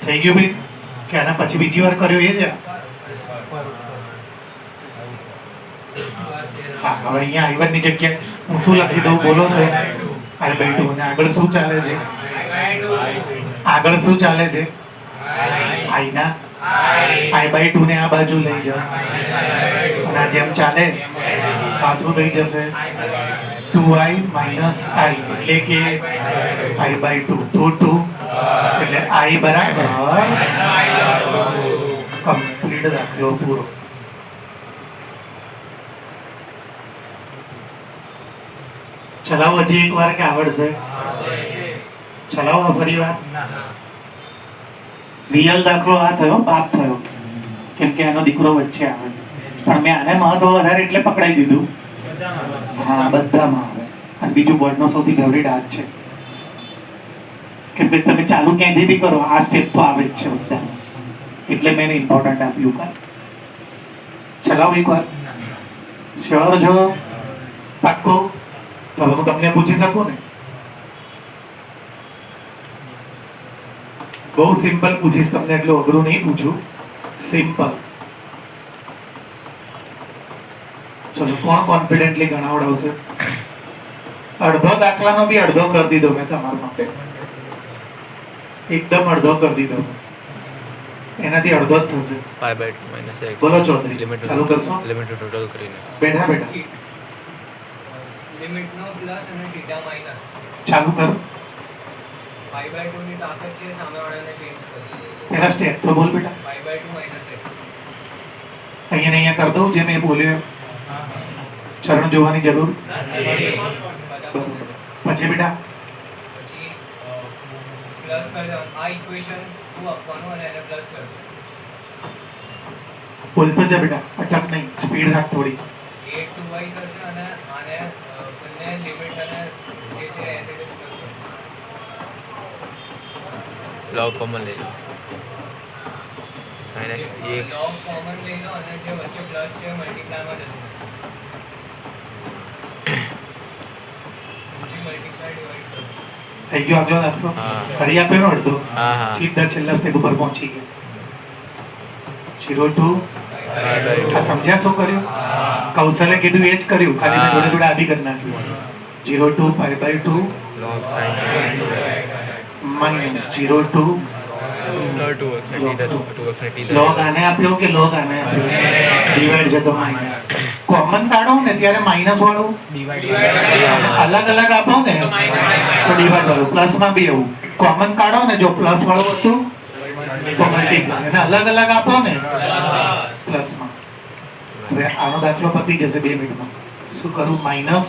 થઈ ગયું ભાઈ? કે આના પછી બીજી વાર કર્યો એ છે? હા, હવે અહીંયા I1 ની જગ્યાએ હું શું લખી દઉં? બોલો તો. I/2. અને આગળ શું ચાલે છે? આગળ શું ચાલે છે? I ના I/2 ને આ બાજુ લઈ જાઓ અને આ જેમ ચાલે આ શું થઈ જશે? 2i minus I, એટલે કે I/2 તો 2 એટલે I બરાબર કમ્પ્લીટ દાખલો પૂરો. ચલાવો હજી એક વાર કે આવડશે? ચલાવો ફરી વાર. રિયલ દાખલો આ થયો, બાપ થયો, કેમ કે આનો દીકરો વચ્ચે આવે છે. પણ મેં આને મહત્વ વધારે એટલે પકડાઈ દીધું. હા, બધામાં આવે. અને બીજું બોર્ડનો સૌથી ફેવરિટ આ જ છે, કેમ કે તમે ચાલુ ક્યાંથી બી કરો આ સ્ટેપ તો આવે જ છે બધા, એટલે મેં એને ઇમ્પોર્ટન્ટ આપ્યું. કા ચલાવો એક વાર. શ્યોર છો? પાક્કું? તો હવે હું તમને પૂછી શકું ને? બહુ સિમ્પલ પૂછીશ તમને, એટલું અઘરું નહીં પૂછું. સિમ્પલ. ચલો, કોણ કોન્ફિડન્ટલી ગણાવડાવશે? અડધો દાખલાનો બી અડધો કરી દીધો મેં તમારા માટે. એકદમ અડધો કરી દીધો. એનાથી અડધો જ થશે. π/2 - x. બોલો ચૌધરી, ચાલુ કરશો? લિમિટ ટોટલ કરીને બેઠા બેઠા લિમિટ નો પ્લસ અને થીટા માઈનસ. ચાલુ કરો. π/2 ની તાકાત છે સામેવાળાને ચેન્જ કરી. પેલા સ્ટેપ તો બોલ બેટા. π/2 માઈનસ x. અહીંયા ને અહીંયા કરી દઉં જે મેં બોલ્યો. ચરણ જોવાની જરૂર. પછી બેટા પછી પ્લસ કરી આ ઇક્વેશન 2 આપવાનું અને એને પ્લસ કરવું. બોલતો જા બેટા, અટક નહીં, સ્પીડ રાખ થોડી. એ 2y થશે અને આને બંને લિમિટ અને જે છે એઝ ઇટ ઇઝ પ્લસ કરવું. log કોમન લઈ લો. sin x dx log common લઈ લો અને જે વચ્ચે પ્લસ છે મલ્ટીપ્લાયમાં જતું રહેશે. મલ્ટીપ્લાય ડિવાઇડ કરો. થઈ ગયો આગળ દાખલો? હા. કરી આપ્યો ને અડધો? હા હા સીધા છેલ્લા સ્ટેપ ઉપર પહોંચી ગયા. 0 to આ સમજ્યા શું કર્યું? કૌશલે કીધું એ જ કર્યું, ખાલી મેં જોડે જોડે આ બી કરી નાખ્યું. 0 to π/2 log sin x minus 0 to log 2x ને t log આને આપ્યો કે log આને આપ્યો? ડિવાઇડ છે તો માઇનસ. કોમન કાઢો ને ત્યારે માઇનસ વાળું અલગ અલગ આપો ને તો ડિવાઇડ વાળું. પ્લસ માં બી એવું કોમન કાઢો ને, જો પ્લસ વાળું હતું તો મલ્ટીપ્લાય, અને અલગ અલગ આપો ને પ્લસ માં. હવે આનો દાખલો પતી જશે 2 મિનિટમાં. શું કરું? માઇનસ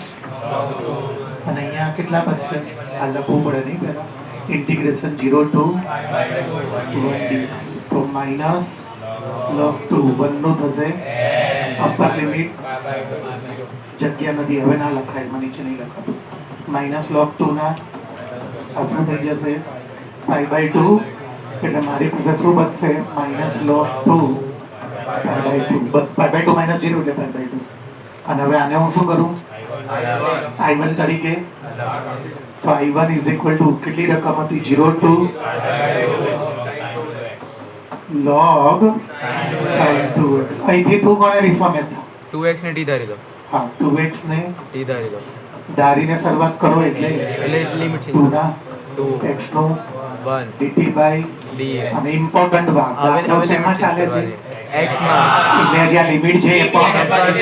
અને અહીંયા કેટલા બચશે? આ લખવું પડે નહીં પહેલા. Integration 0 to 1 dx. તો માઇનસ log 2 1 નું થશે. અપર લિમિટ જગ્યા નથી, હવે ના લખાય, મને નીચે નહીં લખાતું. માઇનસ log 2 ના આ શું થઈ જશે? π/2. એટલે મારી પાસે શું બચશે? Minus log 2 π/2. બસ π/2 minus 0 એટલે π/2. અને હવે આને હું શું કરું? I1 તરીકે. તો I1 is equal to કેટલી રકમ હતી? 0 to log sin 2x. અહીંથી તું કોને વિશ્વામિત્ર? 2x ને t ધારી લો. હા, 2x ને t ધારી લો ધારીને શરૂઆત કરો એટલે એટલે લિમિટ છે 2 ના 2 x નું 1 dt by dx. અને ઇમ્પોર્ટન્ટ ભાગ દાખલો શેમાં ચાલે છે? x માં એટલે જે આ લિમિટ છે એ પણ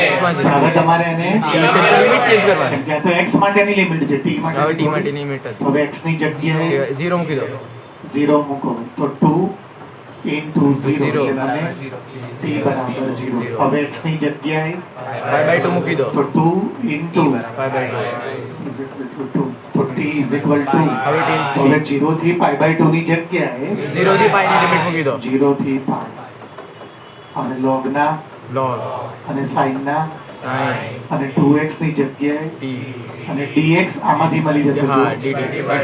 x માં છે. હવે તમારે એને લિમિટ ચેન્જ કરવાની. કેમ કે આ તો x માટેની લિમિટ છે, t હવે t માટેની માટેની લિમિટ હતી. હવે x ની જગ્યાએ 0 મૂકી દો. 0 મૂકો તો 2 into 0 Zero. એટલે મને t બરાબર 0. Zero. હવે x ની જગ્યાએ પાઈ બાય 2 મૂકી દો. તો 2 into pi by 2. is equal to 2. તો t is equal to હવે t હવે 0 થી પાઈ બાય 2 ની જગ્યાએ 0 થી પાઈ ની લિમિટ મૂકી દો. 0 થી પાઈ અને log ના log અને sin ના sin અને 2x ની જગ્યાએ t અને dx આમાંથી મળી જશે હા જો. dt by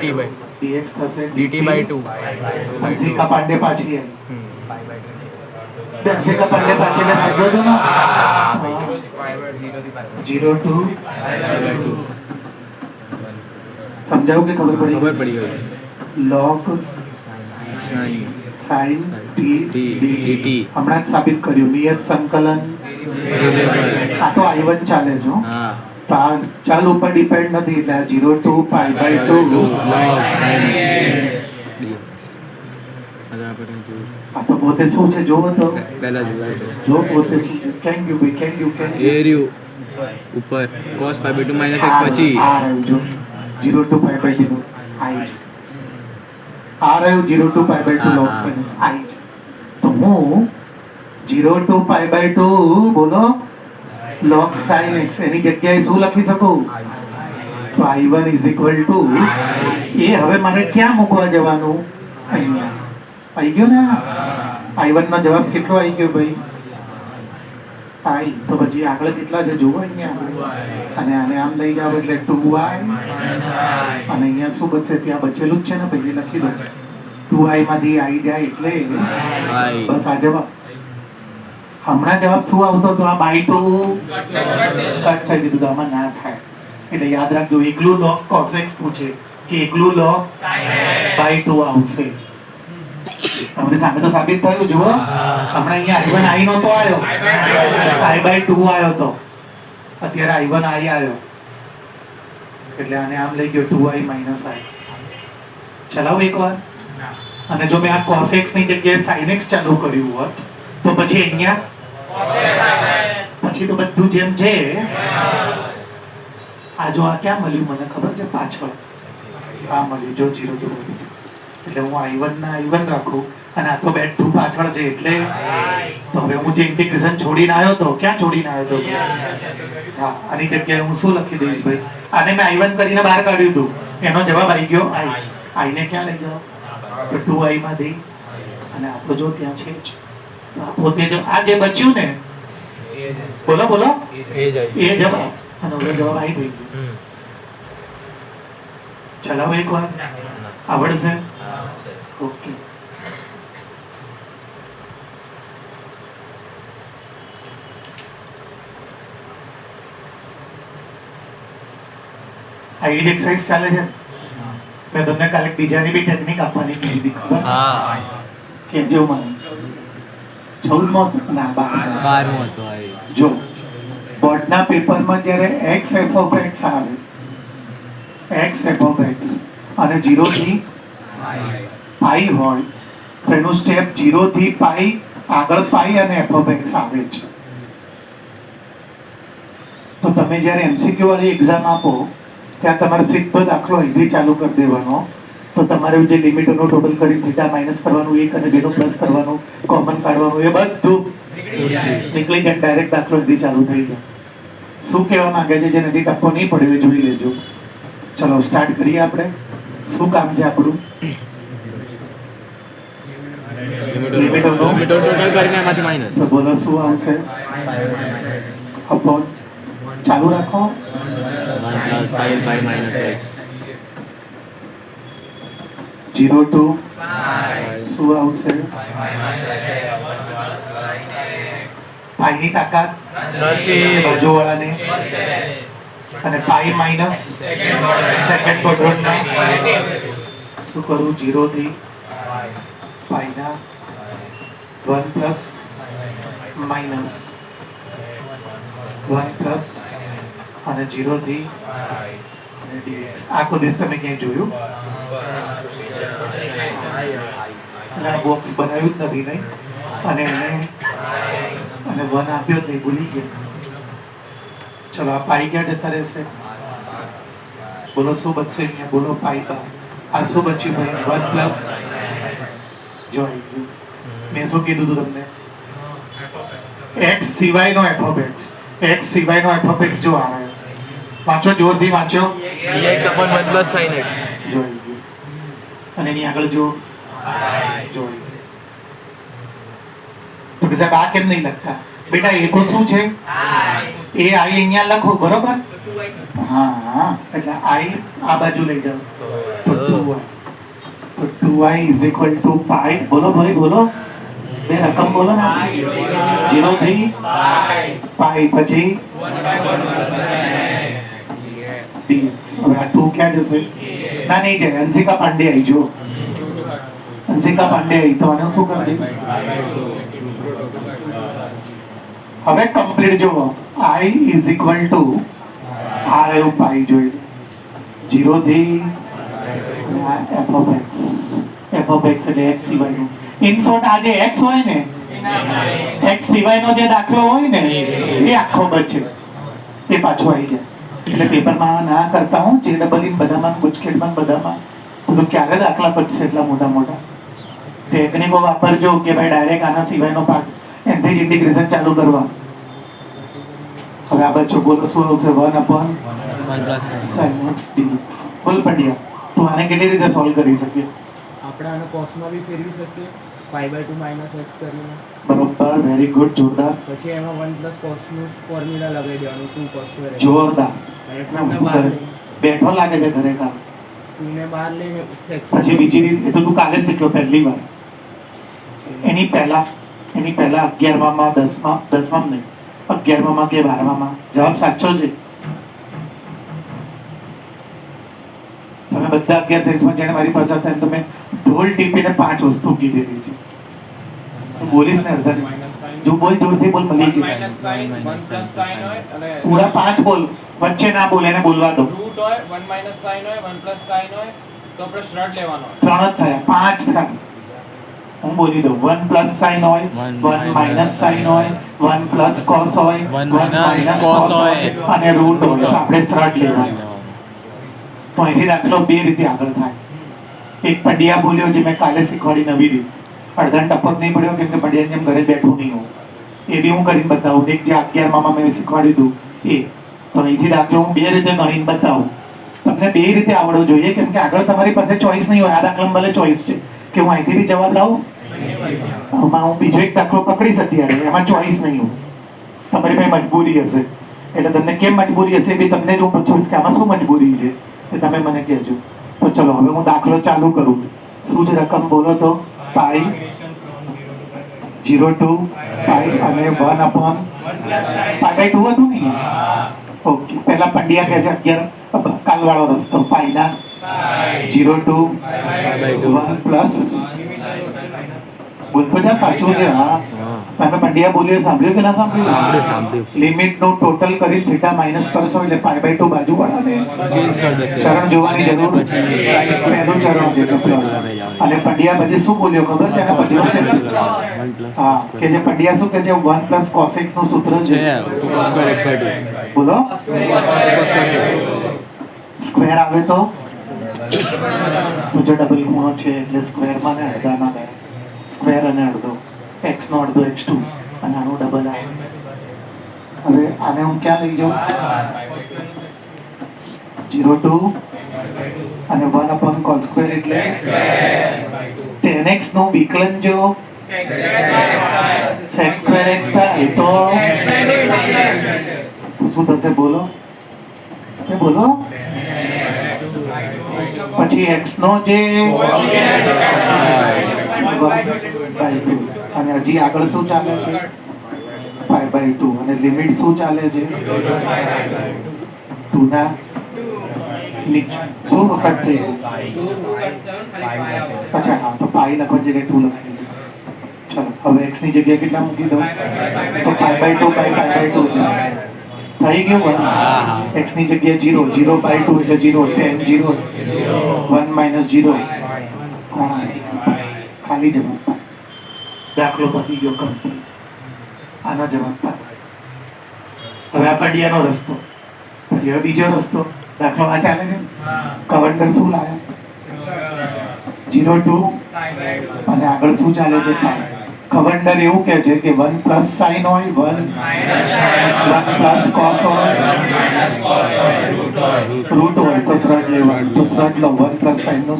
dx થશે dt by 2 હંસિકા પાંડે પાછી આવી. હમ. હંસિકા પાંડે પાછી એટલે સમજો છો ને ઝીરો થી 0 to સમજાવું કે ખબર પડી ખબર પડી ગઈ. log sin sin t t dt હમણાં જ સાબિત કર્યું નિયત સંકલન આ તો I1 ચાલે છે હો. હા તો આ ચાલ ઉપર ડિપેન્ડ નથી એટલે આ 0 to pi by 2 log sin dx આ આપણે જોયું આ તો પોતે શું છે જોવો તો પહેલા જોયું છે. જો પોતે શું છે can you be can you એ રહ્યું ઉપર cos pi by 2 minus x પછી આ રહ્યું જો 0 to પાઈ બાય 2 આઈ છે આ રહ્યું 0 to pi by 2 log sin x I છે તો હું 0 to પાઈ બાય 2 બોલો log sin x એની જગ્યાએ શું લખી શકું તો I1 is equal to એ હવે મારે ક્યાં મૂકવા જવાનું અહીંયા આવી ગયો ને I1 નો જવાબ કેટલો આવી ગયો ભાઈ I તો પછી આગળ કેટલા છે જુઓ અહીંયા અને આને આમ લઈ જાવ એટલે 2y અને અહીંયા શું બચશે ત્યાં બચેલું જ છે ને ભાઈ લખી દો 2i માંથી I જાય એટલે I બસ આ જવાબ હમણાં જવાબ શું આવતો હતો આ બાય 2 કટ થઈ દીધું તો આમાં ના થાય એટલે યાદ રાખજો એકલું log cos x પૂછે કે એકલું log બાય 2 આવશે તમને સામે તો સાબિત થયું જુઓ હમણાં અહીંયા I1 I નહોતો આવ્યો I બાય 2 આવ્યો તો અત્યારે I1 I આવ્યો એટલે આને આમ લઈ ગયો 2i માઇનસ I ચલાવો એકવાર અને જો મેં આ cos x ની જગ્યાએ sin x ચાલુ કર્યું હોત તો પછી અહીંયા પછી તો બધું જેમ છે આ જો આ ક્યાં મળ્યું મને ખબર છે પાછળ આ મળ્યું જો 0 to એટલે હું I1 ના I1 રાખું અને આ તો બેટ 2 પાછળ છે એટલે તો હવે હું જે ઇન્ટિગ્રેશન છોડીને આવ્યો તો ક્યાં છોડીને આવ્યો તો હા આની જગ્યાએ હું શું લખી દઈશ ભાઈ આને મેં I1 કરીને બહાર કાઢ્યું હતું એનો જવાબ આવી ગયો I ને ક્યાં લઈ જાઓ તો 2i માંથી અને આ તો જો ત્યાં છે જ તો આ પોતે જો આ જે બચ્યું ને બોલો બોલો એ જાય એ જવાબ અને હવે જવાબ આવી થઈ ગયો હમ. ચલાવો એકવાર આવડશે ઓકે આ એ જ એક્સરસાઇઝ ચાલે છે મેં તમને કાલે બીજાની બી ટેકનિક આપવાની કીધી હતી ખબર હા કે જો મને 14 ના 12 12 હતો આ જો બોર્ડના પેપરમાં જ્યારે x f of x આવે x f of x અને 0 થી પાઈ હોય તો એનું સ્ટેપ 0 થી પાઈ આગળ પાઈ અને f of x આવે છે તો તમે જ્યારે MCQ વાળી એક્ઝામ આપો ત્યાં તમારે સીધો દાખલો અહીંથી ચાલુ કરી દેવાનો તો તમારે જે લિમિટોનો ટોટલ કરી થીટા માઇનસ કરવાનું 1 અને 2 નો પ્લસ કરવાનું કોમન કાઢવાનું એ બધું નીકળી જાય ડાયરેક્ટ દાખલો અહીંથી ચાલુ થઈ જાય શું કહેવા માંગે છે જે નથી ટપ્પો નહીં પડ્યો એ જોઈ લેજો ચલો સ્ટાર્ટ કરીએ આપણે શું કામ છે આપણું લિમિટોનો ટોટલ કરીને એમાંથી માઈનસ તો બોલો શું આવશે અપોઝ ચાલુ રાખો 1 plus sin pi minus x 0 to શું આવશે પાઈની તાકાત નથી બાજુવાળાને અને પાઈ માઇનસ સેકન્ડ ક્વોડ્રન્ટના શું કરું 0 થી પાઈના 1 પ્લસ માઇનસ 1 પ્લસ અને 0 થી અને dx આખો દિવસ તમે ક્યાંય જોયું એટલે આ બોક્સ બનાવ્યું જ નથી નહીં અને એને અને 1 આપ્યો જ નહીં ભૂલી ગયા ચલો આ પાઈ ક્યાં જતા રહેશે બોલો શું બચશે અહીંયા બોલો પાઈ બા આ શું બચ્યું ભાઈ 1 પ્લસ જો આવી ગયું મેં શું કીધું હતું તમને? x સિવાયનો f of x. x સિવાયનો f of x જો આવે. વાંચો, જોરથી વાંચો. dx upon 1 plus sin x. જોઈ ગયું. અને એની આગળ જો જોઈ. તો કે સાહેબ આ કેમ નહીં લખતા? બેટા એ તો શું છે? એ i અહીંયા લખો, બરોબર? હા, એટલે i આ બાજુ લઈ જાઓ. તો 2i. તો 2i is equal to pi. બોલો ભાઈ, બોલો. બે રકમ બોલો ને. 0 થી pi પછી dx. હવે આ 2 ક્યાં જશે? ના, નહીં જાય. અંશિકા પાંડે આવી જો. અંશિકા પાંડે આવી તો આને શું કરી દઈશ? હવે કમ્પ્લીટ જુઓ. i is equal to r એવું પાઈ જોઈ 0 થી f of x. f of x એટલે x સિવાયનું. ઇન શોર્ટ આ જે x હોય ને, x સિવાયનો જે દાખલો હોય ને, એ આખો બચે. એ પાછો આવી જાય. એટલે પેપરમાં ના કરતા હું જે ડબલ ઇન બધામાં, ગુજકેટમાં બધામાં તો ક્યારે દાખલા પચશે એટલા મોટા મોટા. ટેકનિકો વાપરજો કે ભાઈ ડાયરેક્ટ આના સિવાયનો પાર્ટ એનથી જ ઇન્ટિગ્રેશન ચાલુ કરવા. હવે આ બચ્ચો બોલો શું આવશે? 1 upon 1 plus sin x dx. બોલ પંડ્યા, તું આને કેટલી રીતે સોલ્વ કરી શકીએ? આપણે આને કોસમાં બી ફેરવી શકીએ pi/2 minus x કરીને. બરોબર, વેરી ગુડ, જોરદાર, પછી એમાં 1 plus cos નું ફોર્મ્યુલા લગાવી દેવાનું 2 cos square x. જોરદાર. અને 2 ને બહાર લઈને બેઠો લાગે છે ખરેખર. 2 ને બહાર લઈને x પછી બીજી રીત એ તો તું કાલે શીખ્યો પહેલી વાર. એની પહેલા 11માં 10માં નહીં, 11માં કે 12માં જવાબ સાચો છે. તમે બધા 11 સાયન્સમાં જેને મારી પાસે હતા એને તમે ઢોલ ટીપીને 5 વસ્તુ કીધેલી છે. તું બોલીશ ને અડધા જો બોલ, જોરથી બોલ, મળી જશે. માઇનસ સાઇન 1 પ્લસ સાઇન હોય અને પૂરા 5 બોલ, વચ્ચે ના બોલ, એને બોલવા દો. રૂટ હોય 1 માઇનસ સાઇન હોય 1 પ્લસ સાઇન હોય તો આપણે શ્રડ લેવાનો હોય. 3 જ થયા, 5 થાય. હું બોલી દઉં. 1 પ્લસ સાઇન હોય, 1 માઇનસ સાઇન હોય, 1 પ્લસ કોસ હોય, 1 1 માઇનસ કોસ હોય અને રૂટ હોય. તો આપણે શ્રડ લેવાનું. તો અહીંથી દાખલો બે રીતે આગળ થાય. એક પંડ્યા બોલ્યો જે મેં કાલે શીખવાડી નવી રીત. અડધા ટપક નહીં પડ્યો કેમ કે પંડ્યાની જેમ ઘરે બેઠું નહીં હોઉં. એ બી હું કરીને બતાવું. એક જે 11માં મેં શીખવાડી દઉં એ. તો અહીંથી દાખલો હું બે રીતે ગણીને બતાવું. તમને બે રીતે આવડવું જોઈએ કેમ કે આગળ તમારી પાસે ચોઈસ નહીં હોય. આ દાખલામાં ભલે ચોઈસ છે કે હું અહીંથી બી જવાબ લાવું, આમાં હું બીજો એક દાખલો પકડીશ અત્યારે, એમાં ચોઈસ નહીં હોય. તમારી પાસે મજબૂરી હશે. એટલે તમને કેમ મજબૂરી હશે એ બી તમને જ હું પૂછીશ કે આમાં શું મજબૂરી છે એ તમે મને કહેજો. તો ચલો હવે હું દાખલો ચાલુ કરું. શું જ રકમ બોલો તો? પાઈ 0 to પાઈ અને 1 upon પાઈ 2 હતું નહીં? ઓકે, પહેલા પંડ્યા કહે છે 11 કાલવાળો રસ્તો. પાઈના 0 to 1 પ્લસ બોલતો જા, સાચું છે. હા, તમે પંડ્યા બોલ્યો, સાંભળ્યું કે ના સાંભળ્યું? લિમિટ નું ટોટલ કરી થીટા માઈનસ કરશો એટલે pi/2 બાજુવાળાને ચેન્જ કરી દેશે. ચરણ જોવાની જરૂર. પછી sin square પહેલું ચરણ છે પ્લસ. અને પંડ્યા પછી શું બોલ્યો ખબર છે? એના પછી 1 plus હા, cos કે જે પંડ્યા શું કે છે 1 plus cos x નું સૂત્ર છે છે. 2 cos square x by 2. બોલો, 2 cos square x. સ્ક્વેર આવે તો જો ડબલ ખૂણો છે એટલે સ્ક્વેરમાં ને અડધામાં થાય. સ્ક્વેર અને અડધો, x નો અડધો x2 અને આનો ડબલ આવે. હવે આને હું ક્યાં લઈ જાઉં? 0 to અને 1 upon cos square એટલે tan x નું વિકલન જો sec square x થાય તો શું થશે? બોલો, એ બોલો. પછી x નો જે અને હજી આગળ શું ચાલે છે? pi/2 અને લિમિટ શું ચાલે છે? 2 ના શું વખત થઈ ગયું? અચ્છા, હા, તો પાઈ લખવાની જગ્યાએ 2 લખી દીધું. ચલો હવે x ની જગ્યાએ કેટલા મૂકી દઉં? તો pi/2 pi/2 થઈ ગયું. x ની જગ્યાએ 0 0/2 એટલે 0 tan 0 1 minus 0 ખાલી જવાબ. દાખલો પતી ગયો કમ્પ્લીટ. આનો જવાબ પાછો. હવે આ પંડ્યાનો રસ્તો. પછી હવે બીજો રસ્તો. દાખલો આ ચાલે છે. કવંડર શું લાવ્યા? 0 to અને આગળ શું ચાલે છે? ખવંડર એવું કહે છે કે 1 પ્લસ સાઇન હોય 1 પ્લસ કોસ હોય રૂટ હોય તો શ્રડ લેવાનું તો શ્રડ લો 1 પ્લસ સાઇન નું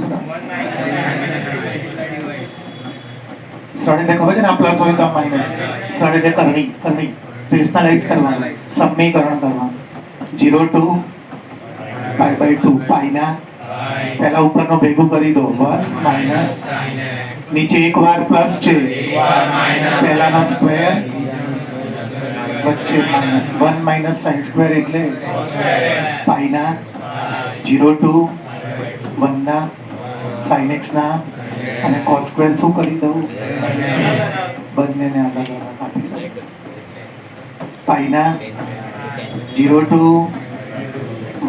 શ્રડ એટલે ખબર છે ને આ પ્લસ હોય તો આ માઇનસ શ્રડ એટલે કરણી રેશનલાઇઝ કરવાનું સમીકરણ કરવાનું 0 to પાઈ બાય 2 પાઈના પહેલા ઉપરનો ભેગું કરી દો 1 માઇનસ નીચે એક વાર પ્લસ છે પહેલાનો સ્ક્વેર વચ્ચે માઇનસ 1 માઇનસ સાઇન સ્ક્વેર એટલે પાઈના 0 to 1 ના સાઇન એક્સ ના અને કોસ સ્ક્વેર શું કરી દઉં બંનેને અલગ અલગ આપી દઉં પાઈના 0 to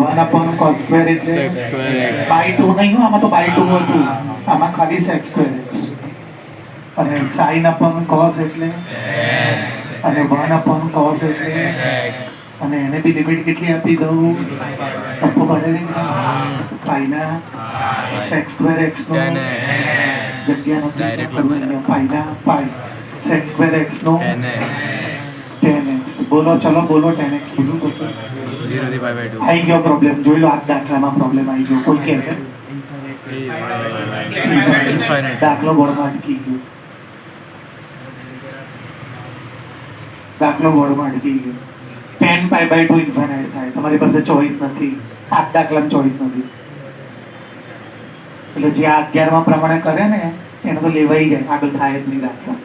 1 upon cos square એટલે Sec square x. by 2 નહીં હો, આમાં તો by 2 હતું આમાં ખાલી sec square x અને sin upon cos એટલે અને 1 upon cos એટલે અને એને બી લિમિટ કેટલી આપી દઉં ટપ્પો પડે ને પાઈના sec square x નો Tan જગ્યા નથી Direct કરવું અહીંયા. પાઈના પાઈ sec square x નો tan x 10x બોલો ચલો બોલો 10x બીજું કશું 0 થી pi by 2 આવી ગયો પ્રોબ્લેમ જોઈ લો આ દાખલામાં પ્રોબ્લેમ આવી ગયો કોઈ કહેશે infinite દાખલો બોર્ડમાં અટકી ગયો tan pi by 2 ઇન્ફાઇનાઇટ થાય તમારી પાસે ચોઈસ નથી આ દાખલામાં ચોઈસ નથી એટલે જે આ 11માં પ્રમાણે કરે ને એને તો લેવાઈ જાય આગળ થાય જ નહીં દાખલા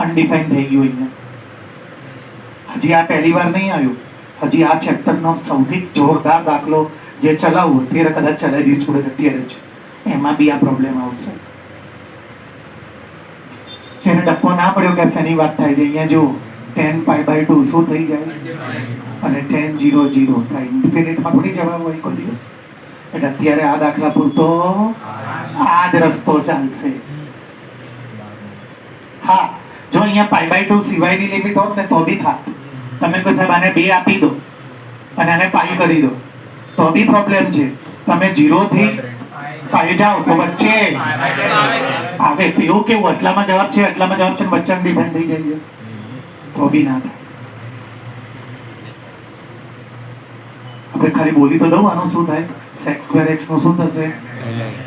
અનડિફાઇન થઈ ગયું અહીંયા હજી આ પહેલી વાર નહીં આવ્યું હજી આ ચેપ્ટરનો સૌથી જોરદાર દાખલો જે ચલાવવું ત્યારે કદાચ ચલાવી દઈશ જોડે અત્યારે જ એમાં બી આ પ્રોબ્લેમ આવશે જેને ડપ્પો ના પડ્યો કે શેની વાત થાય છે અહીંયા જો tan pi by 2 શું થઈ જાય અને tan 0 0 થાય ઇન્ફિનિટમાં થોડી જવાબ હોય કોઈ દિવસ એટલે અત્યારે આ દાખલા પૂરતો આ જ રસ્તો ચાલશે હા જો અહીંયા pi by 2 સિવાયની લિમિટ હોત ને તો બી થાત તમે કોઈ સાહેબ આને 2 આપી દો અને આને પાઈ કરી દો તો બી પ્રોબ્લેમ છે તમે 0 થી પાઈ જાઓ તો વચ્ચે આવે તો એવું કેવું એટલામાં જવાબ છે ને વચ્ચે ડિફાઇન થઈ જાય છે તો બી ના થાય આપણે ખાલી બોલી તો દઉં આનું શું થાય sec square x નું શું થશે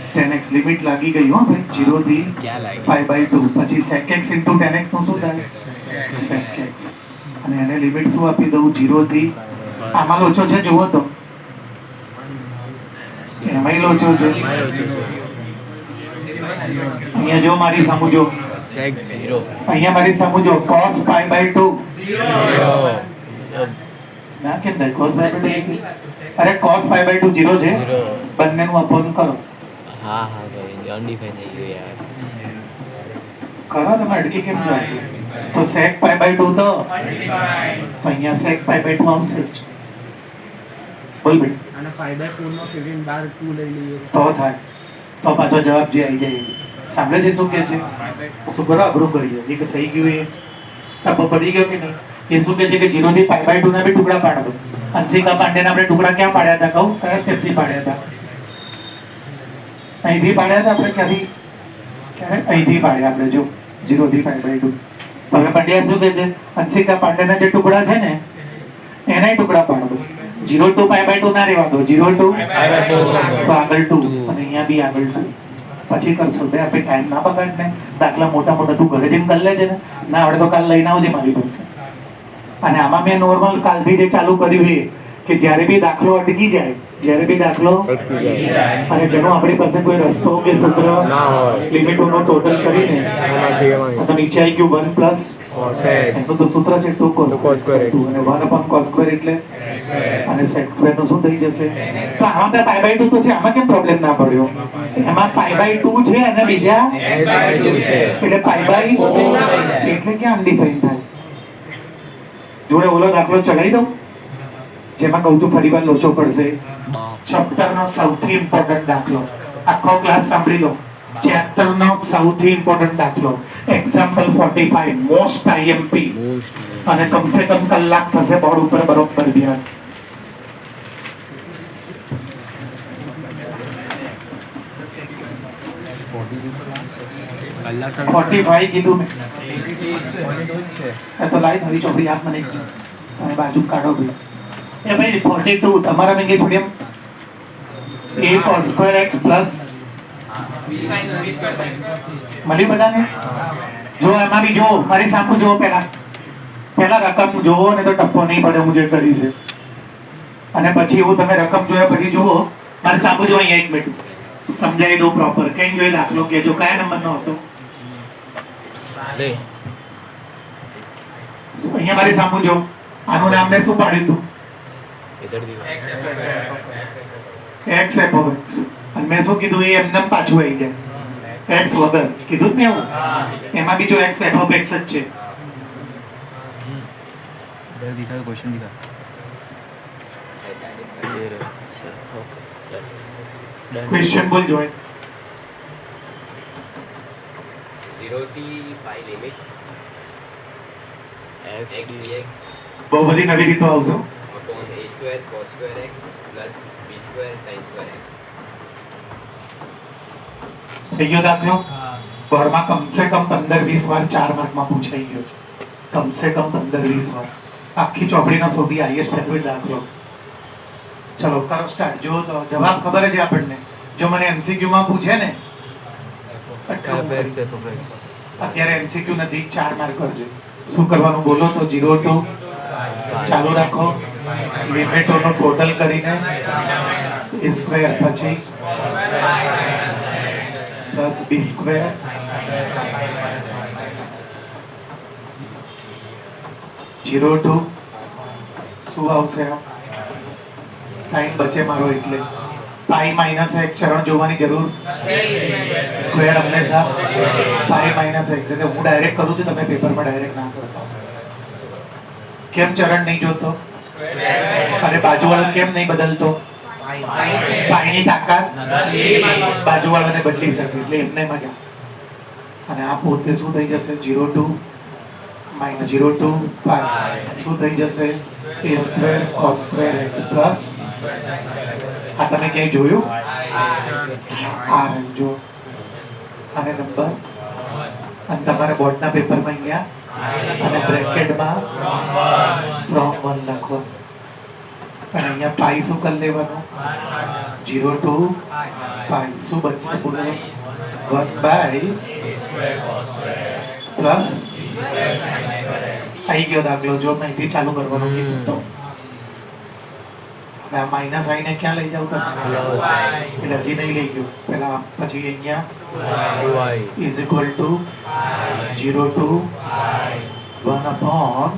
tan x લિમિટ લાગી ગઈ હો ભાઈ 0 થી क्या लाएगा pi by 2 પછી sec x into tan x નું શું થાય sec x અને એને લિમિટ શું આપી દઉં 0 થી આમાં લોચો છે જુઓ તો એમાંય લોચો છે અહીંયા જો મારી સમજો sec 0 અહીંયા મારી સમજો cos pi by 2 0 ના કેમ થાય cos pi by 2 અરે cos pi by 2 0 છે બંનેનું અપોન કરો हाँ हाँ भाई अनडिफाइन થઈ ગયું યાર કરો તમે અડકી કેમ જાય તો sec pi by 2 તો અહીંયા sec pi by 2 આવશે જ બોલ બેટા અને 5/4 નો 15 બાર 2 લઈ લઈએ તો થાય તો પાછો જવાબ જે આવી જાય એ. સાંભળે છે શું કહે છે શું કરો અઘરું કરીએ એક થઈ ગયું એ ટપ્પો પડી ગયો કે નહીં એ શું કહે છે કે 0 થી pi by 2 ના બી ટુકડા પાડ દો અંશિકા પાંડેના આપણે ટુકડા ક્યાં પાડ્યા હતા કહું કયા સ્ટેપ થી પાડ્યા હતા અહીંથી પાડ્યા હતા આપણે ક્યાંથી અહીંથી પાડ્યા આપણે જો 0 થી pi by 2 તો હવે પંડ્યા શું કહે છે અંશિકા પાંડેના જે ટુકડા છે ને એનાય ટુકડા પાડ દો 0 to pi by 2 ના રહેવા દો 0 to pi by 2 તો આગળ 2 અને અહીંયા બી આગળ 2 પછી કરશો બે આપણે ટાઈમ ના બગાડ ને દાખલા મોટા મોટા તું ઘરે જઈને કરી લેજે ને ના આવડે તો કાલ લઈને આવજે મારી પાસે અને આમાં મેં નોર્મલ કાલથી જે ચાલુ કર્યું એ કે જ્યારે બી દાખલો અટકી જાય અને જેનો આપણી પાસે કોઈ રસ્તો કે સૂત્ર લિમિટોનો ટોટલ કરીને તો નીચે આવી ગયું 1 પ્લસ એનું તો સૂત્ર છે 2 cos square x અને 1 upon cos square એટલે અને sec square નું શું થઈ જશે તો આમાં તો pi by 2 તો છે આમાં કેમ પ્રોબ્લેમ ના પડ્યો એમાં pi by 2 છે અને બીજા એટલે pi by એટલે કે અનડિફાઇન થાય જોડે ઓલો દાખલો ચડાવી દઉં જેમાં કહું છું ફરી વાર લોચો પડશે ચેપ્ટરનો સૌથી ઇમ્પોર્ટન્ટ દાખલો આખો ક્લાસ સાંભળી લો ચેપ્ટરનો સૌથી ઇમ્પોર્ટન્ટ દાખલો એક્ઝામ્પલ 45 મોસ્ટ આઈએમપી અને કમસે કમ કલાક થશે બોર્ડ ઉપર બરોબર ધ્યાન અલ્લાહ 45 કીધું મેં. 42 છે. આ તો લાઈ નવી ચોપડી આપ મને અને બાજુ કાઢો ભાઈ. એ ભાઈ 42 તમારા English medium a cos square x plus મળ્યું બધાને? જો એમાં બી જો મારી સામું જો પહેલા રકમ જોવો ને તો ટપ્પો નહીં પડે હું જે કરી છે. અને પછી એવું તમે રકમ જોયા પછી જુઓ મારી સામું જો અહીંયા 1 મિનિટ સમજાવી દઉં પ્રોપર. કઈ જોઈ દાખલો કેજો કયા નંબરનો હતો? લે અહીંયા મારી સામું જો આનું નામ મેં શું પાડ્યું હતું? ઇધર દીવા x f of x. અને મેં શું કીધું? એ એમને પાછું આવી જાય x વગર કીધું જ ને એવું. એમાં બીજો x f of x જ છે. इधर दिखा क्वेश्चन दिखा ये रहा ओके डन ક્વેશ્ચન બોલ જોય. 0 થી pi લિમિટ x dx બહુ બધી નવી રીતો આવશે. upon a square cos square x plus b square sin square x. થઈ ગયો દાખલો? બોર્ડમાં કમસે કમ 15-20 વાર 4 માર્કમાં પૂછાઈ ગયો છે. કમસે કમ 15-20 વાર. આખી ચોપડીનો સૌથી હાઈએસ્ટ ફેવરિટ દાખલો. ચલો કરો સ્ટાર્ટ. જો તો જવાબ ખબર જ આપણને. જો મને MCQ માં પૂછે ને fx f(x) અત્યારે MCQ નથી 4 માર્ક કરજો. શું કરવાનું બોલો તો 0 to ચાલુ રાખો લિમિટોનો ટોટલ કરીને a સ્ક્વેર પછી plus b square zero to શું આવશે? ટાઈમ બચે મારો એટલે પાઈ માઇનસ x ચરણ જોવાની જરૂર. સ્ક્વેર હંમેશા પાઈ માઇનસ x. એટલે હું ડાયરેક્ટ કરું છું તમે પેપરમાં ડાયરેક્ટ ના કરતા. કેમ ચરણ નહીં જોતો? અરે બાજુવાળો કેમ નહીં બદલતો? પાઈની તાકાત બાજુવાળાને બદલી શકે એટલે એમને મજા. અને આ પોતે શું થઈ જશે? 0 to minus 0 to pi શું થઈ જશે? a square cos square x plus આ તમે ક્યાંય જોયું? આ જો આને નંબર અને તમારા બોર્ડના પેપરમાં અહીંયા અને બ્રેકેટમાં from 1 લખો. અને અહીંયા પાઈ શું કરી લેવાનું? 0 to pi શું બનશે બોલો? 1 by પ્લસ આવી ગયો દાખલો. જો મેં અહીંથી ચાલુ કરવાનું કીધું તો હવે આ માઇનસ આઈને ક્યાં લઈ જાવ તમે? એટલે હજી નહીં લઈ ગયો પેલા. પછી અહીંયા y is equal to 0 to 1 upon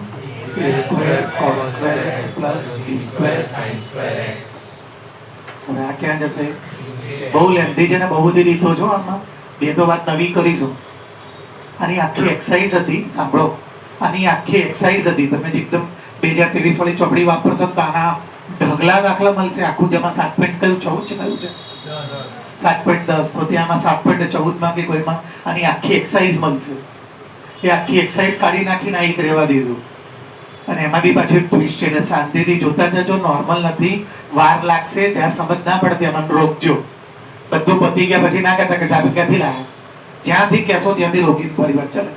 a square cos square x plus b square sin square x. હવે આ ક્યાં જશે? બહુ લેન્ધી છે ને બહુ બધી રીતો જો આમાં. બે તો વાત નવી કરીશું. આની આખી એક્સરસાઇઝ હતી સાંભળો. આની આખી એક્સરસાઇઝ હતી. તમે એકદમ 2023 વાળી ચોપડી વાપરશો તો આના ઢગલા દાખલા મળશે. આખું જેમાં 7 પોઈન્ટ કયું 14 છે કયું છે 7.10 તો ત્યાંમાં 7.14 માં કે કોઈમાં આની આખી એક્સરસાઇઝ મળશે. એ આખી એક્સરસાઇઝ કાઢી નાખીને આ એક રહેવા દીધું. અને એમાં બી પાછું ટ્વિસ્ટ છે. એટલે શાંતિથી જોતા જજો. નોર્મલ નથી. વાર લાગશે. જ્યાં સમજ ના પડે ત્યાં મને રોકજો. બધું પતી ગયા પછી ના કહેતા કે સાહેબ ક્યાંથી લાયા. જ્યાંથી કહેશો ત્યાંથી રોકીને ફરી વાત ચાલે.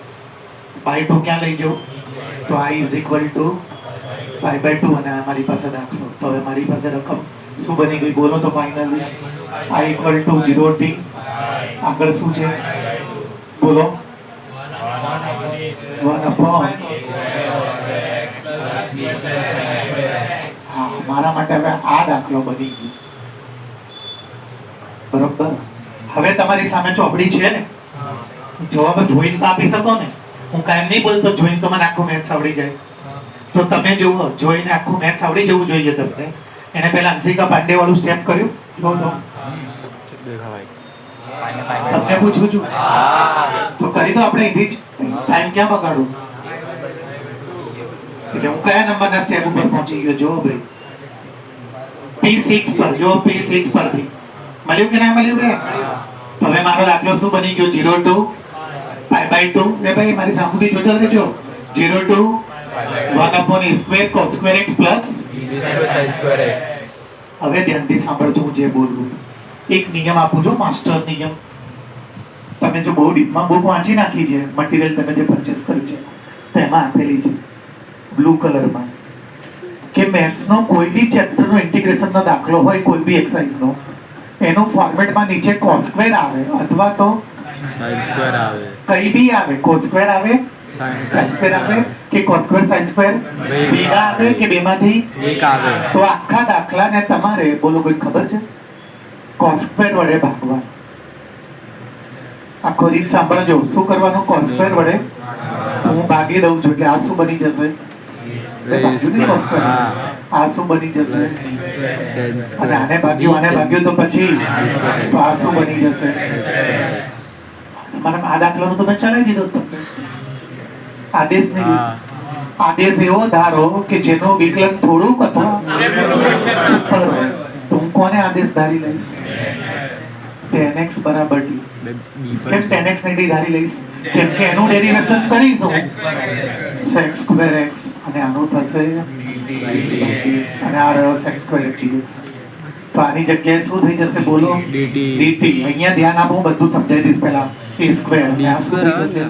પાઈ 2 ક્યાં લઈ જાઉં? તો i is equal to pi by 2. અને આ મારી પાસે દાખલો. તો હવે મારી પાસે રકમ શું બની ગઈ બોલો તો finally i equal to 0 t આગળ શું છે બોલો? 1 upon હા મારા માટે હવે આ દાખલો બની ગયો. બરોબર. હવે તમારી સામે ચોપડી છે ને, જવાબ જોઈને તો આપી શકો ને. હું કાયમ નહીં બોલતો જોઈને તો મને આખું મેથ્સ આવડી જાય. તો તમે જુઓ જોઈને આખું મેથ્સ આવડી જવું જોઈએ તમને. એને પહેલા અંશિકા પાંડે વાળું સ્ટેપ કર્યું જો તો देखा भाई તમને પૂછું છું તો કરી દો આપણે અહીંથી જ. ટાઈમ ક્યાં બગાડું? એટલે હું કયા નંબરના સ્ટેપ ઉપર પહોંચી ગયો જો ભાઈ? P6 પર. જો P6 પરથી મળ્યું કે ના મળ્યું કે? તો હવે મારો દાખલો શું બની ગયો? 0 to pi by 2. એ ભાઈ મારી સામુથી જોજો રહેજો. 0 to 1 upon a square cos square x plus b square sin square x હવે ધ્યાનથી સાંભળજો હું જે બોલું. એક નિયમ આપું છું માસ્ટર નિયમ. તમે જો બહુ ડીપમાં બુક વાંચી નાખી છે, મટીરિયલ તમે જે પરચેસ કર્યું છે તેમાં આપેલી છે બ્લુ કલરમાં કે મેથ્સનો કોઈ બી ચેપ્ટરનો ઇન્ટિગ્રેશનનો દાખલો હોય, કોઈ બી એક્સરસાઇઝનો, એનું ફોર્મેટમાં નીચે cos સ્ક્વેર આવે અથવા તો સાઇન સ્ક્વેર આવે, કઈ બી આવે, cos સ્ક્વેર આવે, sin સ્ક્વેર આવે કે cos સ્ક્વેર sin સ્ક્વેર ભેગા આવે કે બેમાંથી એક આવે. તો આખા દાખલાને તમારે બોલો કોઈ ખબર છે cos સ્ક્વેર વડે ભાગવાનું. આખો રીત સાંભળજો. શું કરવાનું? cos સ્ક્વેર વડે હું ભાગી દઉં છું એટલે આ શું બની જશે? cos square. આ શું બની જશે? અને આને ભાગ્યું તો પછી તો આ શું બની જશે? તમારા આ દાખલાનું તો મેં ચલાવી દીધો તમને. આદેશ નહીં. આદેશ એવો ધારો કે જેનો વિકલન થોડુંક અથવા ઉપર હોય તો હું કોને આદેશ ધારી લઈશ? tan x બરાબર t. કેમ tan x ને t ધારી લઈશ? કેમ કે એનું ડેરિવેશન કરીશું sec સ્ક્વેર x અને આનું થશે અને આ રહ્યો sec સ્ક્વેર dx. તો આની જગ્યાએ શું થઈ જશે બોલો? dt. અહીંયા ધ્યાન આપો, બધું સમજાઈ દઈશ પહેલા. a સ્ક્વેર b સ્ક્વેર હશે,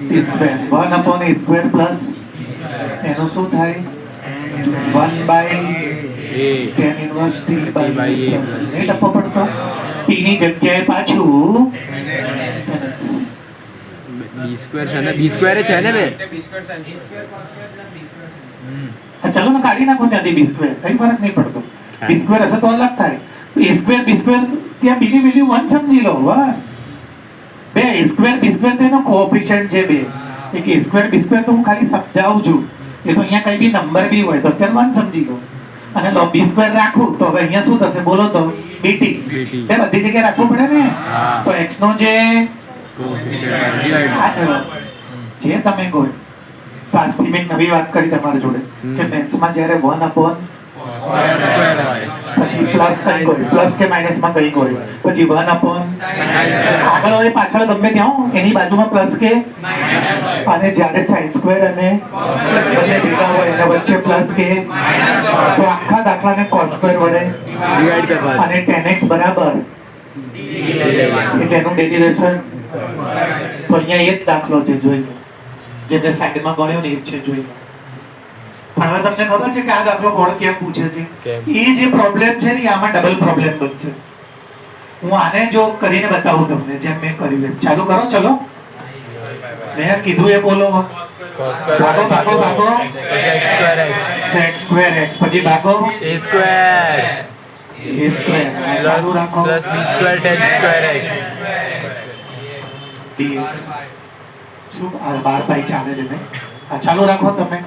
t square 1 a square plus એનું શું થાય? 1 by a tan inverse t by by a a plus. નહીં ટપ્પો પડતો. t ની જગ્યાએ પાછું b સ્ક્વેર છે ને, b સ્ક્વેર છે ને બે. b square sin b square cos square plus b square sin. હા, ચલો ને કાઢી નાખો ત્યાંથી b સ્ક્વેર, કઈ ફરક નહીં પડતો. b સ્ક્વેર હશે તો અલગ થાય. a સ્ક્વેર b સ્ક્વેર ત્યાં b ની વેલ્યુ 1 સમજી લો. વાહ, બે a સ્ક્વેર b સ્ક્વેર તો એનો કોએફિશિયન્ટ છે બે. એક a સ્ક્વેર b સ્ક્વેર તો હું ખાલી સમજાવું છું. એ તો અહીંયા કઈ બી નંબર બી હોય તો અત્યારે 1 સમજી લો. અને લો b સ્ક્વેર રાખું તો હવે અહીંયા શું થશે બોલો તો? bt. bt. બે બધી જગ્યાએ રાખવું પડે ને. હા. તો x નો જે Divide. આ જવાબ જે તમે કહો. તો આજથી મેં એક નવી વાત કરી તમારી જોડે કે મેથ્સમાં જ્યારે 1 upon સ્ક્વેર હોય, પછી પ્લસ કઈ હોય, પ્લસ કે માઇનસ માં કઈ હોય, પછી 1 upon આગળ હોય પાછળ ગમે ત્યાં એની બાજુમાં પ્લસ કે અને જ્યારે sin સ્ક્વેર અને બંને ભેગા હોય એના વચ્ચે પ્લસ કે તો આખા દાખલાને cos સ્ક્વેર વડે ડિવાઈડ કરવાનું. અને tan x બરાબર એટલે એનું ડેરિવેશન. તો અહીંયા એક દાખલો છે, જોઈ લો. જેને સાઈડમાં ગણ્યો ને એ છે, જોઈ લો. પણ હવે તમને ખબર છે કે આ દાખલો કોણ કેમ પૂછે છે? કેમ? એ જે પ્રોબ્લેમ છે ને આમાં ડબલ પ્રોબ્લેમ બનશે. હું આને જો કરીને બતાવું તમને જેમ મેં કર્યું એમ. ચાલુ કરો, ચલો. મેં કીધું એ બોલો. cos સ્ક્વેર ભાગો ભાગો ભાગો. sec square x sec square x પછી ભાગો a સ્ક્વેર a સ્ક્વેર. ચાલુ રાખો. Plus b square tan square x. dx. શું આ 12 પાઈ ચાલે છે ને? આ ચાલુ રાખો તમે.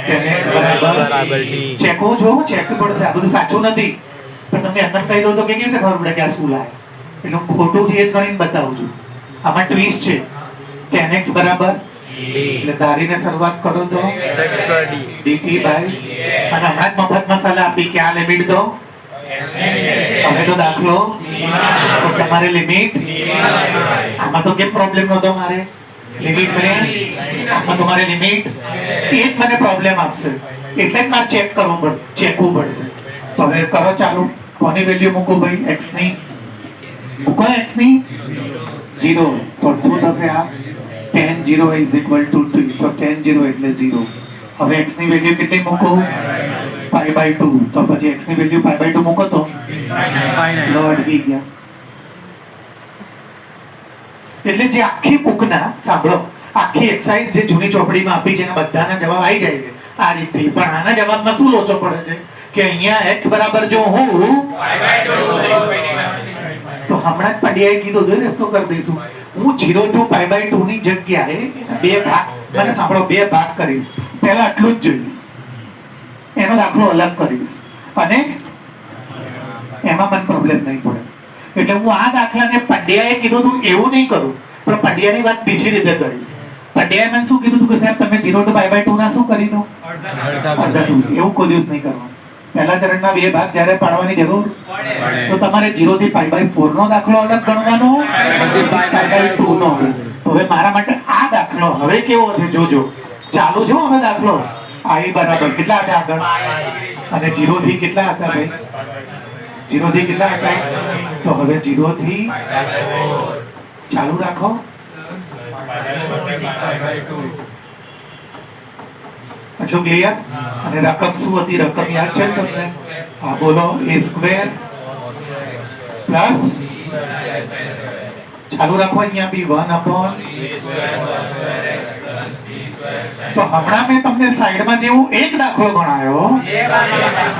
tan x બરાબર બરાબર t. ચેકો જો, ચેક પડશે. આ બધું સાચું નથી પણ તમને એમ કહી દઉં તો કે કેવી રીતે ખબર પડે કે આ શું લાય? એટલે હું ખોટું છે એ જ ગણીને બતાવું છું. આમાં ટ્વિસ્ટ છે. tan x બરાબર એટલે ધારીને શરૂઆત કરો તો sec square d. dt by અને હમણાં જ મફત મસાલા આપી કે આ લિમિટ દો. હવે તો દાખલો તો તમારે લિમિટ આમાં તો કેમ પ્રોબ્લેમ નહોતો મારે? લિમિટ મેં આમાં તમારે લિમિટ એ જ મને પ્રોબ્લેમ આપશે એટલે જ મારે ચેક કરવું પડશે, ચેકવું પડશે. તો હવે કરો ચાલુ. કોની વેલ્યુ મૂકો ભાઈ? x ની મૂકો. x ની 0 તો શું થશે? આ tan 0 is equal to 2 તો tan 0 એટલે 0. હવે x ની વેલ્યુ કેટલી મૂકો? pi by 2 તો પછી x ની વેલ્યુ pi by 2 મૂકો તો Finite. લો અડગી ગયા. એટલે જે આખી બુકના સાંભળો આખી એક્સરસાઇઝ જે જૂની ચોપડીમાં આપી છે એના બધાના જવાબ આવી જાય છે આ રીતથી. પણ આના જવાબમાં શું લોચો પડે છે કે અહીંયા x બરાબર જો હું તો હમણાં જ પડિયાએ કીધું તો રસ્તો કરી દઈશું. હું 0 to pi by 2 ની જગ્યાએ બે ભાગ, મને સાંભળો, બે ભાગ કરીશ. પહેલા આટલું જ જોઈશ, એનો દાખલો અલગ કરીશ અને એમાં મને પ્રોબ્લેમ નહીં પડે. એટલે હું આ દાખલાને પંડ્યાએ કીધું હતું એવું નહીં કરું પણ પંડ્યાની વાત બીજી રીતે કરીશ. પંડ્યાએ મને શું કીધું હતું કે સાહેબ તમે 0 to pi by 2 ના શું કરી દો? અડધા ટુ. એવું કોઈ દિવસ નહીં કરવાનું. પહેલા ચરણના બે ભાગ જ્યારે પાડવાની જરૂર તો તમારે 0 થી pi by 4 નો દાખલો અલગ ગણવાનો પછી pi by 2 નો. તો હવે મારા માટે આ દાખલો હવે કેવો છે જોજો. ચાલુ છે હવે દાખલો. i બરાબર કેટલા હતા આગળ અને 0 થી કેટલા હતા ભાઈ? 0 થી કેટલા હતા? તો હવે 0 થી ચાલુ રાખો. આટલું ક્લિયર? અને રકમ શું હતી? રકમ યાદ છે તમને? હા બોલો. a સ્ક્વેર પ્લસ ચાલુ રાખો અહીંયા બી 1 અપોન. તો હમણાં મેં તમને સાઈડમાં જેવું એક દાખલો ગણાયો,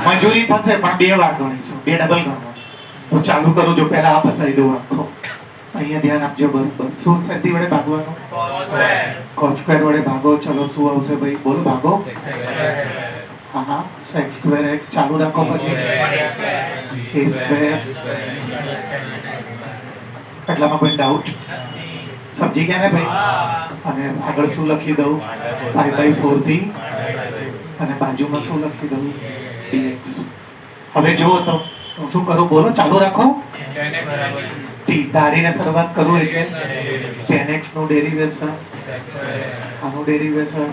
મંજૂરી થશે પણ 2 વાર ગણીશું, 2 ડબલ ગણો. તો ચાલુ કરું, જો પહેલા આ બતાવી દઉં આખો. અહીંયા ધ્યાન આપજો બરોબર. શું સેન્ટી વડે ભાગવાનું? cos સ્ક્વેર વડે ભાગો. ચલો શું આવશે ભાઈ? બોલો ભાગો. હા હા, sec સ્ક્વેર x. ચાલુ રાખો. પછી a સ્ક્વેર. એટલામાં કોઈ ડાઉટ? સમજી ગયા ને ભાઈ? અને આગળ શું લખી દઉં? π/4 થી, અને બાજુમાં શું લખી દઉં? dx. હવે જુઓ તો હું શું કરું? બોલો. ચાલુ રાખો. t ધારીને શરૂઆત કરું એટલે tan x નું ડેરિવેશન, આનું ડેરિવેશન.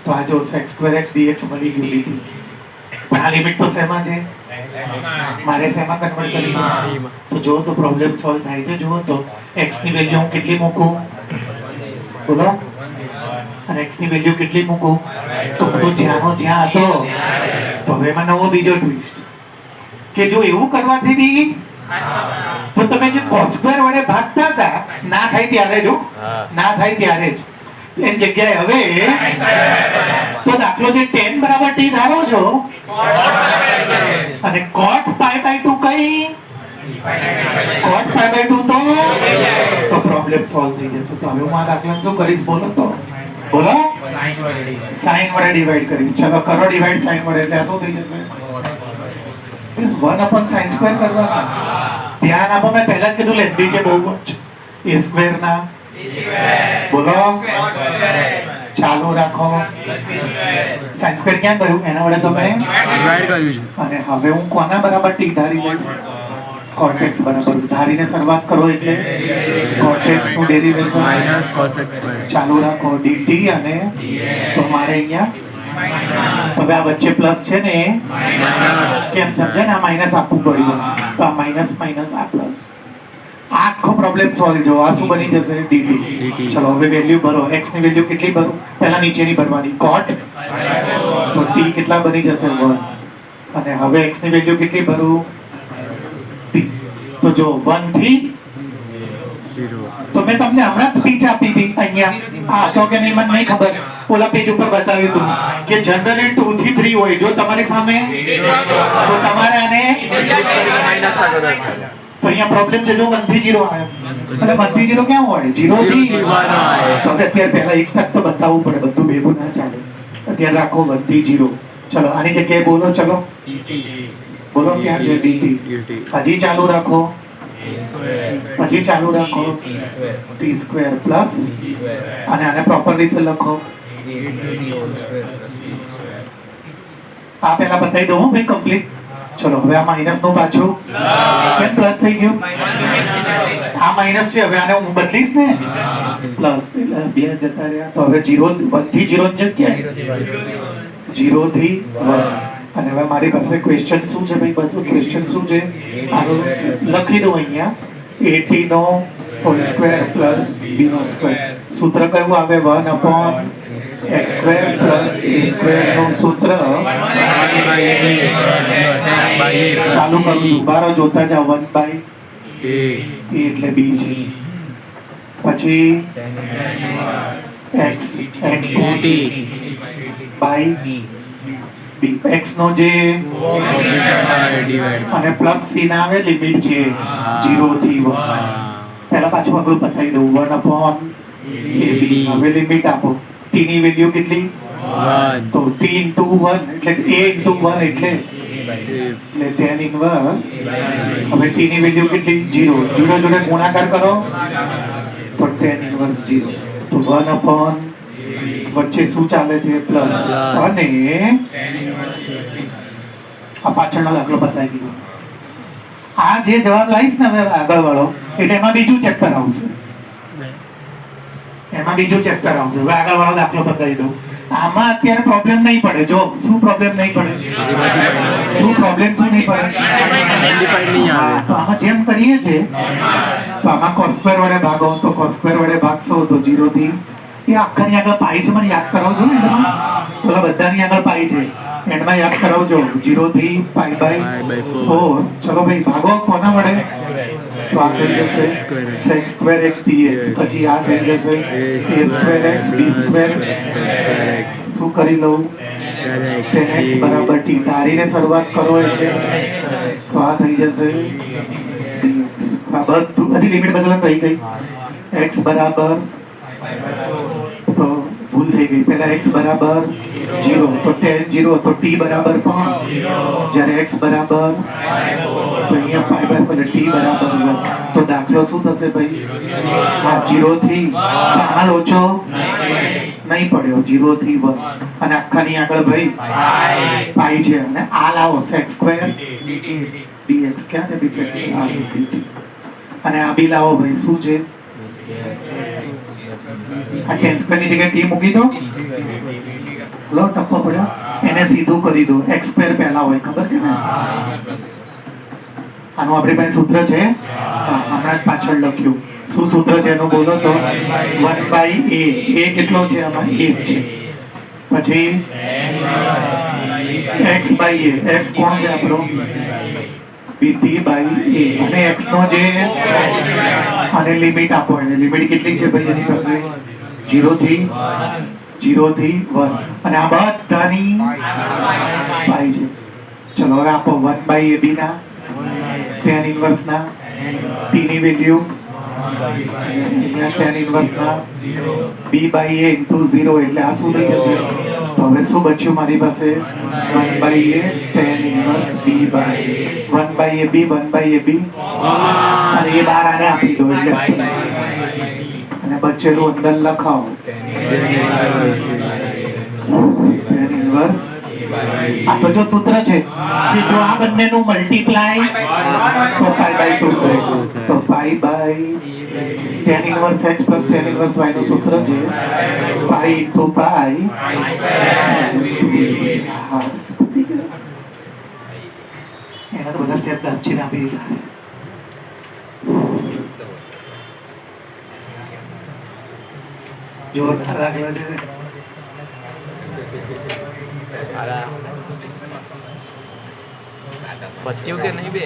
તો આ જો sec સ્ક્વેર x dx મળી ગયું dt. પણ આ લિમિટ તો શેમાં છે? મારે શેમાં કન્વર્ટ કરવી છે? તો જો તો પ્રોબ્લેમ સોલ્વ થાય છે. જુઓ તો x ની વેલ્યુ હું કેટલી મૂકું? બોલો. અને x ની વેલ્યુ કેટલી મૂકું? તો બધું જ્યાંનો જ્યાં હતો. તો હવે એમાં નવો બીજો ટ્વિસ્ટ કે જો એવું કરવાથી બી તો તમે જે cos સ્ક્વેર વડે ભાગતા હતા, ના થાય ત્યારે જો, ના થાય ત્યારે જ એની જગ્યાએ હવે તો દાખલો જે tan બરાબર t ધારો છો અને cot π/2 કઈ? cot π/2 તો પ્રોબ્લેમ સોલ્વ થઈ જશે. તો હવે હું આ દાખલાને શું કરીશ? બોલો તો બોલો. sin વડે ડિવાઈડ કરીશ. ચલો કરો ડિવાઈડ sin વડે. એટલે આ શું થઈ જશે? 1/sin સ્ક્વેર કરવાના. ધ્યાન આપો, મેં પહેલા જ કીધું લેન્ધી છે બહુ જ. a સ્ક્વેર ના બોલો. ચાલુ રાખો. sin સ્ક્વેર ક્યાં ગયું? એના વડે તો મેં ડિવાઈડ કર્યું છે. અને હવે હું કોના બરાબર t ધારી લઈશ? cot x બરાબર. ધારીને શરૂઆત કરો એટલે cot x નું derivation minus cos x square. ચાલુ રાખો dt. અને તો મારે અહીંયા હવે આ વચ્ચે પ્લસ છે ને, કેમ સમજે ને? આ માઇનસ આપવું પડ્યું, તો આ માઇનસ માઇનસ આ પ્લસ. આખો પ્રોબ્લેમ સોલ્વ. જો આ શું બની જશે? dt. ચલો હવે વેલ્યુ ભરો. x ની વેલ્યુ કેટલી ભરો? પહેલા નીચેની ભરવાની, cot. તો t કેટલા બની જશે? 1. અને હવે x ની વેલ્યુ કેટલી ભરું? t. તો જો 1 થી 0. તો મેં તમને હમણાં જ સ્પીચ આપી હતી અહીંયા. આ તો કે નહીં મને નહીં ખબર. ઓલા પેજ ઉપર બતાવ્યું હતું કે જનરલી 2 થી 3 હોય. જો તમારી સામે તો તમારે આને માઇનસ આગળ તો અહીંયા પ્રોબ્લેમ છે. જો 1 થી 0 આવ્યો. એટલે 1 થી 0 ક્યાં હોય? 0 થી 1 હોય. તો હવે અત્યારે પહેલા એક સ્ટેપ તો બતાવવું પડે, બધું ભેગું ના ચાલે. અત્યારે રાખો 1 થી 0. ચલો આની જગ્યાએ બોલો. ચલો બોલો ક્યાં છે? dt. હજી ચાલુ રાખો. પછી ચાલુ રાખો t સ્ક્વેર પ્લસ, અને આને પ્રોપર રીતે લખો. આ પહેલા બતાવી દઉં ભાઈ કમ્પ્લીટ. ચલો હવે આ માઈનસ નું પાછું કેમ પ્લસ થઈ ગયું? આ માઈનસ છે, હવે આને હું બદલીશ ને પ્લસ. એટલે 2 જતા રહ્યા. તો હવે 0 1 થી 0 ની જગ્યાએ 0 થી 1. અને હવે મારી પાસે ક્વેશ્ચન શું છે ભાઈ? બધું ક્વેશ્ચન શું છે? લખી દઉં અહીંયા. at નો હોલ સ્ક્વેર પ્લસ b નો સ્ક્વેર. સૂત્ર કયું આવે? 1/x square plus a square નું સૂત્ર. ચાલુ કરું છું. બારો જોતા જાઓ. 1/a એટલે b છે. પછી x બાય x નો જે અને પ્લસ c ના આવે લિમિટ છે 0 થી 1. પહેલા પાછું આગળ બતાવી દઉં. 1/ab. હવે લિમિટ આપો. t ની વેલ્યુ કેટલી? 1. તો t * 1 એટલે a * 1 એટલે tan ઇન્વર્સ. હવે t ની વેલ્યુ કેટલી? 0. 0 જોડે ગુણાકાર કરો તો tan ઇન્વર્સ 0. તો 1/, વચ્ચે શું ચાલે છે? પ્લસ. અને આ પાછળનો દાખલો બતાવી દીધો. આ જે જવાબ લાવીશ ને હવે આગળ વાળો, એટલે એમાં બીજું ચેપ્ટર આવશે. એમાં બીજું ચેપ્ટર આવશે. હવે આગળ વાળો દાખલો બતાવી દઉં. આમાં અત્યારે પ્રોબ્લેમ નહીં પડે. જો શું પ્રોબ્લેમ નહીં પડે? શું પ્રોબ્લેમ શું નહીં પડે? એમ્પ્લીફાઈડ નહીં આવે. તો આમાં જેમ કરીએ છે તો આમાં cos સ્ક્વેર વડે ભાગો તો cos સ્ક્વેર વડે ભાગશો તો 0 થી એ આખાની આગળ પાઈ છે મને યાદ કરાવજો ને એન્ડમાં પેલા બધાની આગળ પાઈ છે એન્ડમાં યાદ કરાવજો 0 થી પાઈ બાય 4 ચલો ભાઈ ભાગો કોના વડે તો આ થઈ જશે sec સ્ક્વેર x dx પછી આ થઈ જશે a square x b square શું કરી લઉં tan x બરાબર t તારીને શરૂઆત કરો એટલે તો આ થઈ જશે dx આ બધું હજી લિમિટ બદલન રહી ગઈ x બરાબર તો ભૂલ થઈ ગઈ પહેલા x બરાબર 0 તો tan 0 તો t બરાબર પણ જ્યારે x બરાબર તો અહીંયા પાઈ બાય પર t બરાબર 1 તો દાખલો શું થશે ભાઈ હા 0 થી કાલ ઓછો નહીં પડ્યો 0 થી 1 અને આખાની આગળ ભાઈ પાઈ છે અને આ લાવો sec સ્ક્વેર dx ક્યાં છે બીજે આ dt અને આ બી લાવો ભાઈ શું છે આ tan સ્ક્વેર ની જગ્યાએ t મૂકી દો લો ટપ્પો પડ્યો એને સીધું કરી દો x સ્ક્વેર પહેલા હોય ખબર છે ને આનું આપણી પાસે સૂત્ર છે હમણાં જ પાછળ લખ્યું શું સૂત્ર છે એનું બોલો તો 1/a a કેટલો છે આમાં 1 છે પછી x/a x કોણ છે આપણો bt/a અને x નો જે અને લિમિટ આપો એને લિમિટ કેટલી છે ભાઈ એની પાસે 0 થી 1 અને આ બધાની પાઈ છે ચલો હવે આપો 1/ab ના tan ઇન્વર્સ ના t ની વેલ્યુ tan ઇન્વર્સ ના b/a into 0 એટલે આ શું થઈ જશે તો હવે શું બચ્યું મારી પાસે 1/a tan inverse b/a 1/ab 1/ab અને એ બાર આને આપી દો એટલે અને બચેલું અંદર લખાવો tan ઇન્વર્સ આ તો જો સૂત્ર છે કે જો આ બંનેનું મલ્ટીપ્લાય તો π/2 તો tan inverse x tan inverse y નું સૂત્ર છે π into π એના તો બધા સ્ટેપ દાખીને આપી દીધા જોરદાર દાખલા છે પત્યું કે નહીં બે